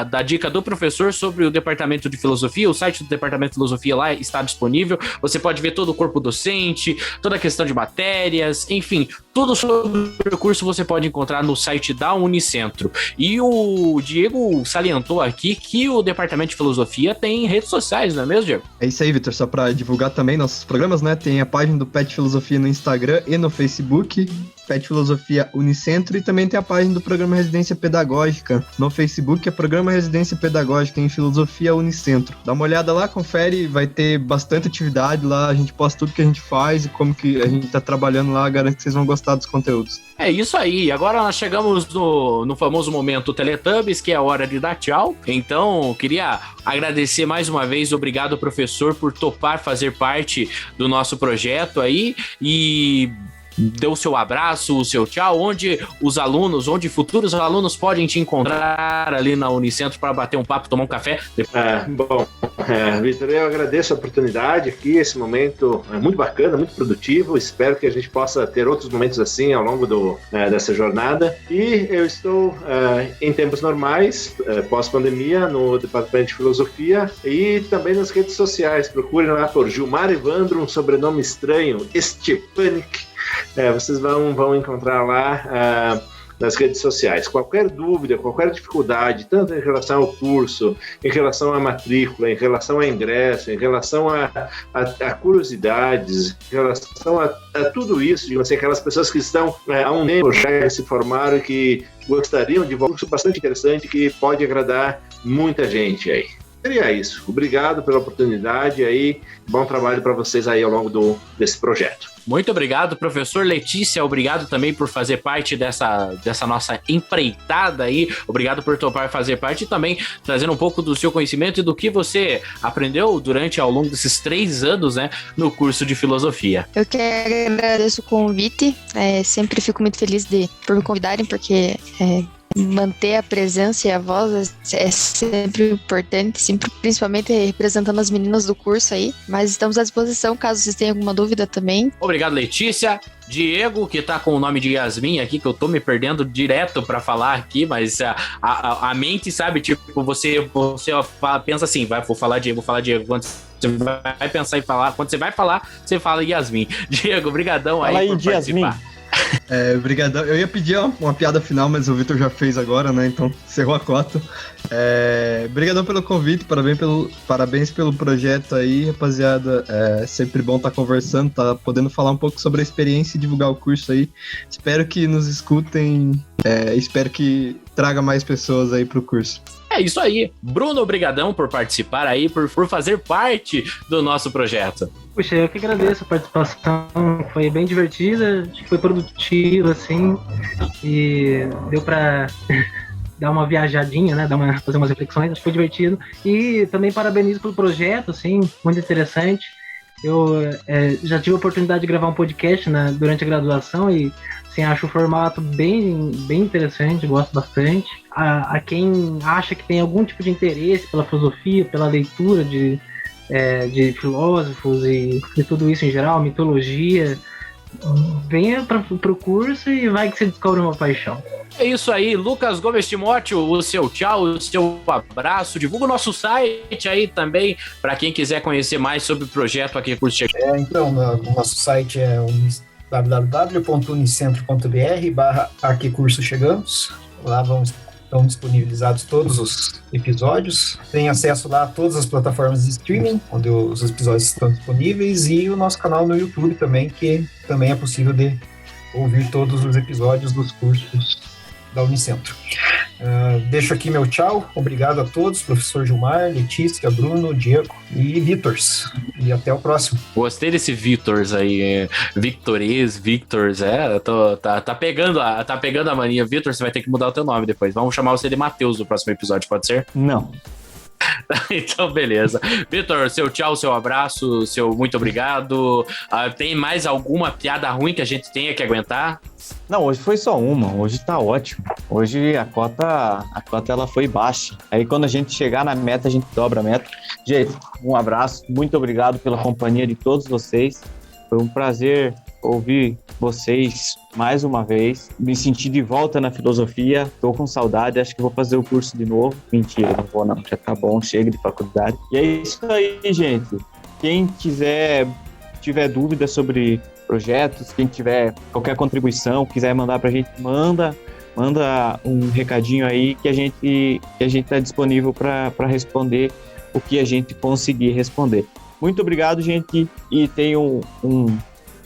da dica do professor sobre o departamento de filosofia. O site do departamento de filosofia lá está disponível. Você pode ver todo o corpo docente, toda a questão de matérias, enfim, tudo sobre o curso você pode encontrar no site da Unicentro. E o Diego salientou aqui que o departamento de filosofia tem redes sociais, não é mesmo, Diego? É isso aí, Vitor. Só para divulgar também nossos programas, né? Tem a página do PET Filosofia no Instagram e no Facebook, PET Filosofia Unicentro, e também tem a página do Programa Residência Pedagógica no Facebook, que é Programa Residência Pedagógica em Filosofia Unicentro. Dá uma olhada lá, confere, vai ter bastante atividade lá, a gente posta tudo que a gente faz e como que a gente tá trabalhando lá, garanto que vocês vão gostar dos conteúdos. É isso aí, agora nós chegamos no famoso momento Teletubbies, que é a hora de dar tchau. Então, queria agradecer mais uma vez, obrigado, professor, por topar fazer parte do nosso projeto aí, e dê o seu abraço, o seu tchau, onde futuros alunos podem te encontrar ali na Unicentro para bater um papo, tomar um café. Vitor, eu agradeço a oportunidade aqui, esse momento é muito bacana, muito produtivo, espero que a gente possa ter outros momentos assim ao longo dessa jornada, e eu estou em tempos normais, pós-pandemia, no Departamento de Filosofia e também nas redes sociais. Procurem lá por Gilmar Evandro, um sobrenome estranho, Stepanik. Vocês vão encontrar lá nas redes sociais. Qualquer dúvida, qualquer dificuldade, tanto em relação ao curso, em relação à matrícula, em relação ao ingresso, em relação a curiosidades, em relação a tudo isso, de aquelas pessoas que estão há um tempo já se formaram e que gostariam de um curso bastante interessante que pode agradar muita gente aí. Seria isso. Obrigado pela oportunidade aí. Bom trabalho para vocês aí ao longo desse projeto. Muito obrigado, professor Letícia, obrigado também por fazer parte dessa nossa empreitada aí, obrigado por topar fazer parte e também trazendo um pouco do seu conhecimento e do que você aprendeu ao longo desses 3 anos, né, no curso de filosofia. Eu que agradeço o convite, sempre fico muito feliz por me convidarem, porque manter a presença e a voz é sempre importante, principalmente representando as meninas do curso aí, mas estamos à disposição caso vocês tenham alguma dúvida também. Obrigado, Letícia. Diego, que tá com o nome de Yasmin aqui, que eu tô me perdendo direto pra falar aqui, mas a mente, sabe, tipo, você pensa assim, vou falar Diego, quando você vai pensar em falar, quando você vai falar, você fala Yasmin. Diego, brigadão aí por participar. Obrigadão. Eu ia pedir uma piada final, mas o Vitor já fez agora, né? Então, encerrou a cota. Obrigadão pelo convite, parabéns pelo projeto aí, rapaziada. É sempre bom estar conversando, podendo falar um pouco sobre a experiência e divulgar o curso aí. Espero que nos escutem, espero que traga mais pessoas aí pro curso. É isso aí. Bruno, obrigadão por participar aí, por fazer parte do nosso projeto. Puxa, eu que agradeço a participação, foi bem divertida, acho que foi produtiva, assim, e deu pra dar uma viajadinha, né, fazer umas reflexões, acho que foi divertido. E também parabenizo pelo projeto, assim, muito interessante. Eu já tive a oportunidade de gravar um podcast durante a graduação e assim, acho o formato bem interessante, gosto bastante. A quem acha que tem algum tipo de interesse pela filosofia, pela leitura de filósofos e tudo isso em geral, mitologia, venha pro curso e vai que você descobre uma paixão. É isso aí, Lucas Gomes Timóteo, o seu tchau, o seu abraço, divulga o nosso site aí também, para quem quiser conhecer mais sobre o projeto Aqui Curso Chegamos. Então, o nosso site é www.unicentro.br/Aqui Curso Chegamos. Lá estão disponibilizados todos os episódios. Tem acesso lá a todas as plataformas de streaming, onde os episódios estão disponíveis, e o nosso canal no YouTube também, que também é possível de ouvir todos os episódios dos cursos da Unicentro. Deixo aqui meu tchau, obrigado a todos, professor Gilmar, Letícia, Bruno, Diego e Vitors, e até o próximo. Gostei desse Vitors aí, Victors, tá pegando a mania. Vitor, você vai ter que mudar o teu nome depois, vamos chamar você de Matheus no próximo episódio, pode ser? Não. Então, beleza. Vitor, seu tchau, seu abraço, seu muito obrigado. Tem mais alguma piada ruim que a gente tenha que aguentar? Não, hoje foi só uma, hoje tá ótimo. Hoje a cota ela foi baixa. Aí quando a gente chegar na meta, a gente dobra a meta. Gente, um abraço, muito obrigado pela companhia de todos vocês. Foi um prazer ouvir vocês mais uma vez. Me senti de volta na filosofia, tô com saudade, acho que vou fazer o curso de novo. Mentira, não vou não, já tá bom, chega de faculdade. E é isso aí, gente. Quem tiver dúvidas sobre projetos, quem tiver qualquer contribuição, quiser mandar pra gente, manda um recadinho aí que a gente tá disponível para responder o que a gente conseguir responder. Muito obrigado, gente, e tenham um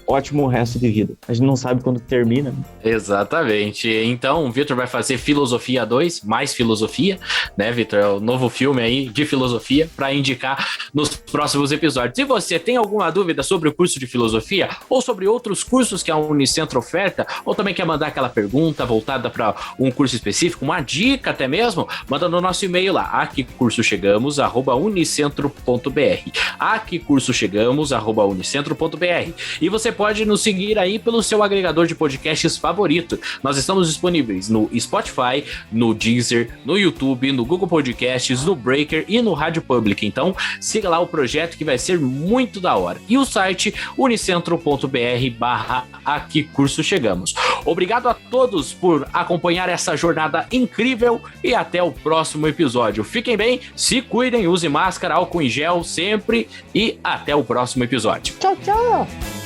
ótimo resto de vida. A gente não sabe quando termina. Exatamente. Então, o Vitor vai fazer Filosofia 2, mais filosofia, né, Vitor? É o novo filme aí de filosofia para indicar nos próximos episódios. E você tem alguma dúvida sobre o curso de filosofia ou sobre outros cursos que a Unicentro oferta, ou também quer mandar aquela pergunta voltada para um curso específico, uma dica até mesmo, manda no nosso e-mail lá, aquicursochegamos@unicentro.br, aquicursochegamos@unicentro.br. E você pode nos seguir aí pelo seu agregador de podcasts favorito. Nós estamos disponíveis no Spotify, no Deezer, no YouTube, no Google Podcasts, no Breaker e no Rádio Public. Então, siga lá o projeto que vai ser muito da hora. E o site unicentro.br/aquicursochegamos. Obrigado a todos por acompanhar essa jornada incrível e até o próximo episódio. Fiquem bem, se cuidem, use máscara, álcool em gel sempre e até o próximo episódio. Tchau, tchau!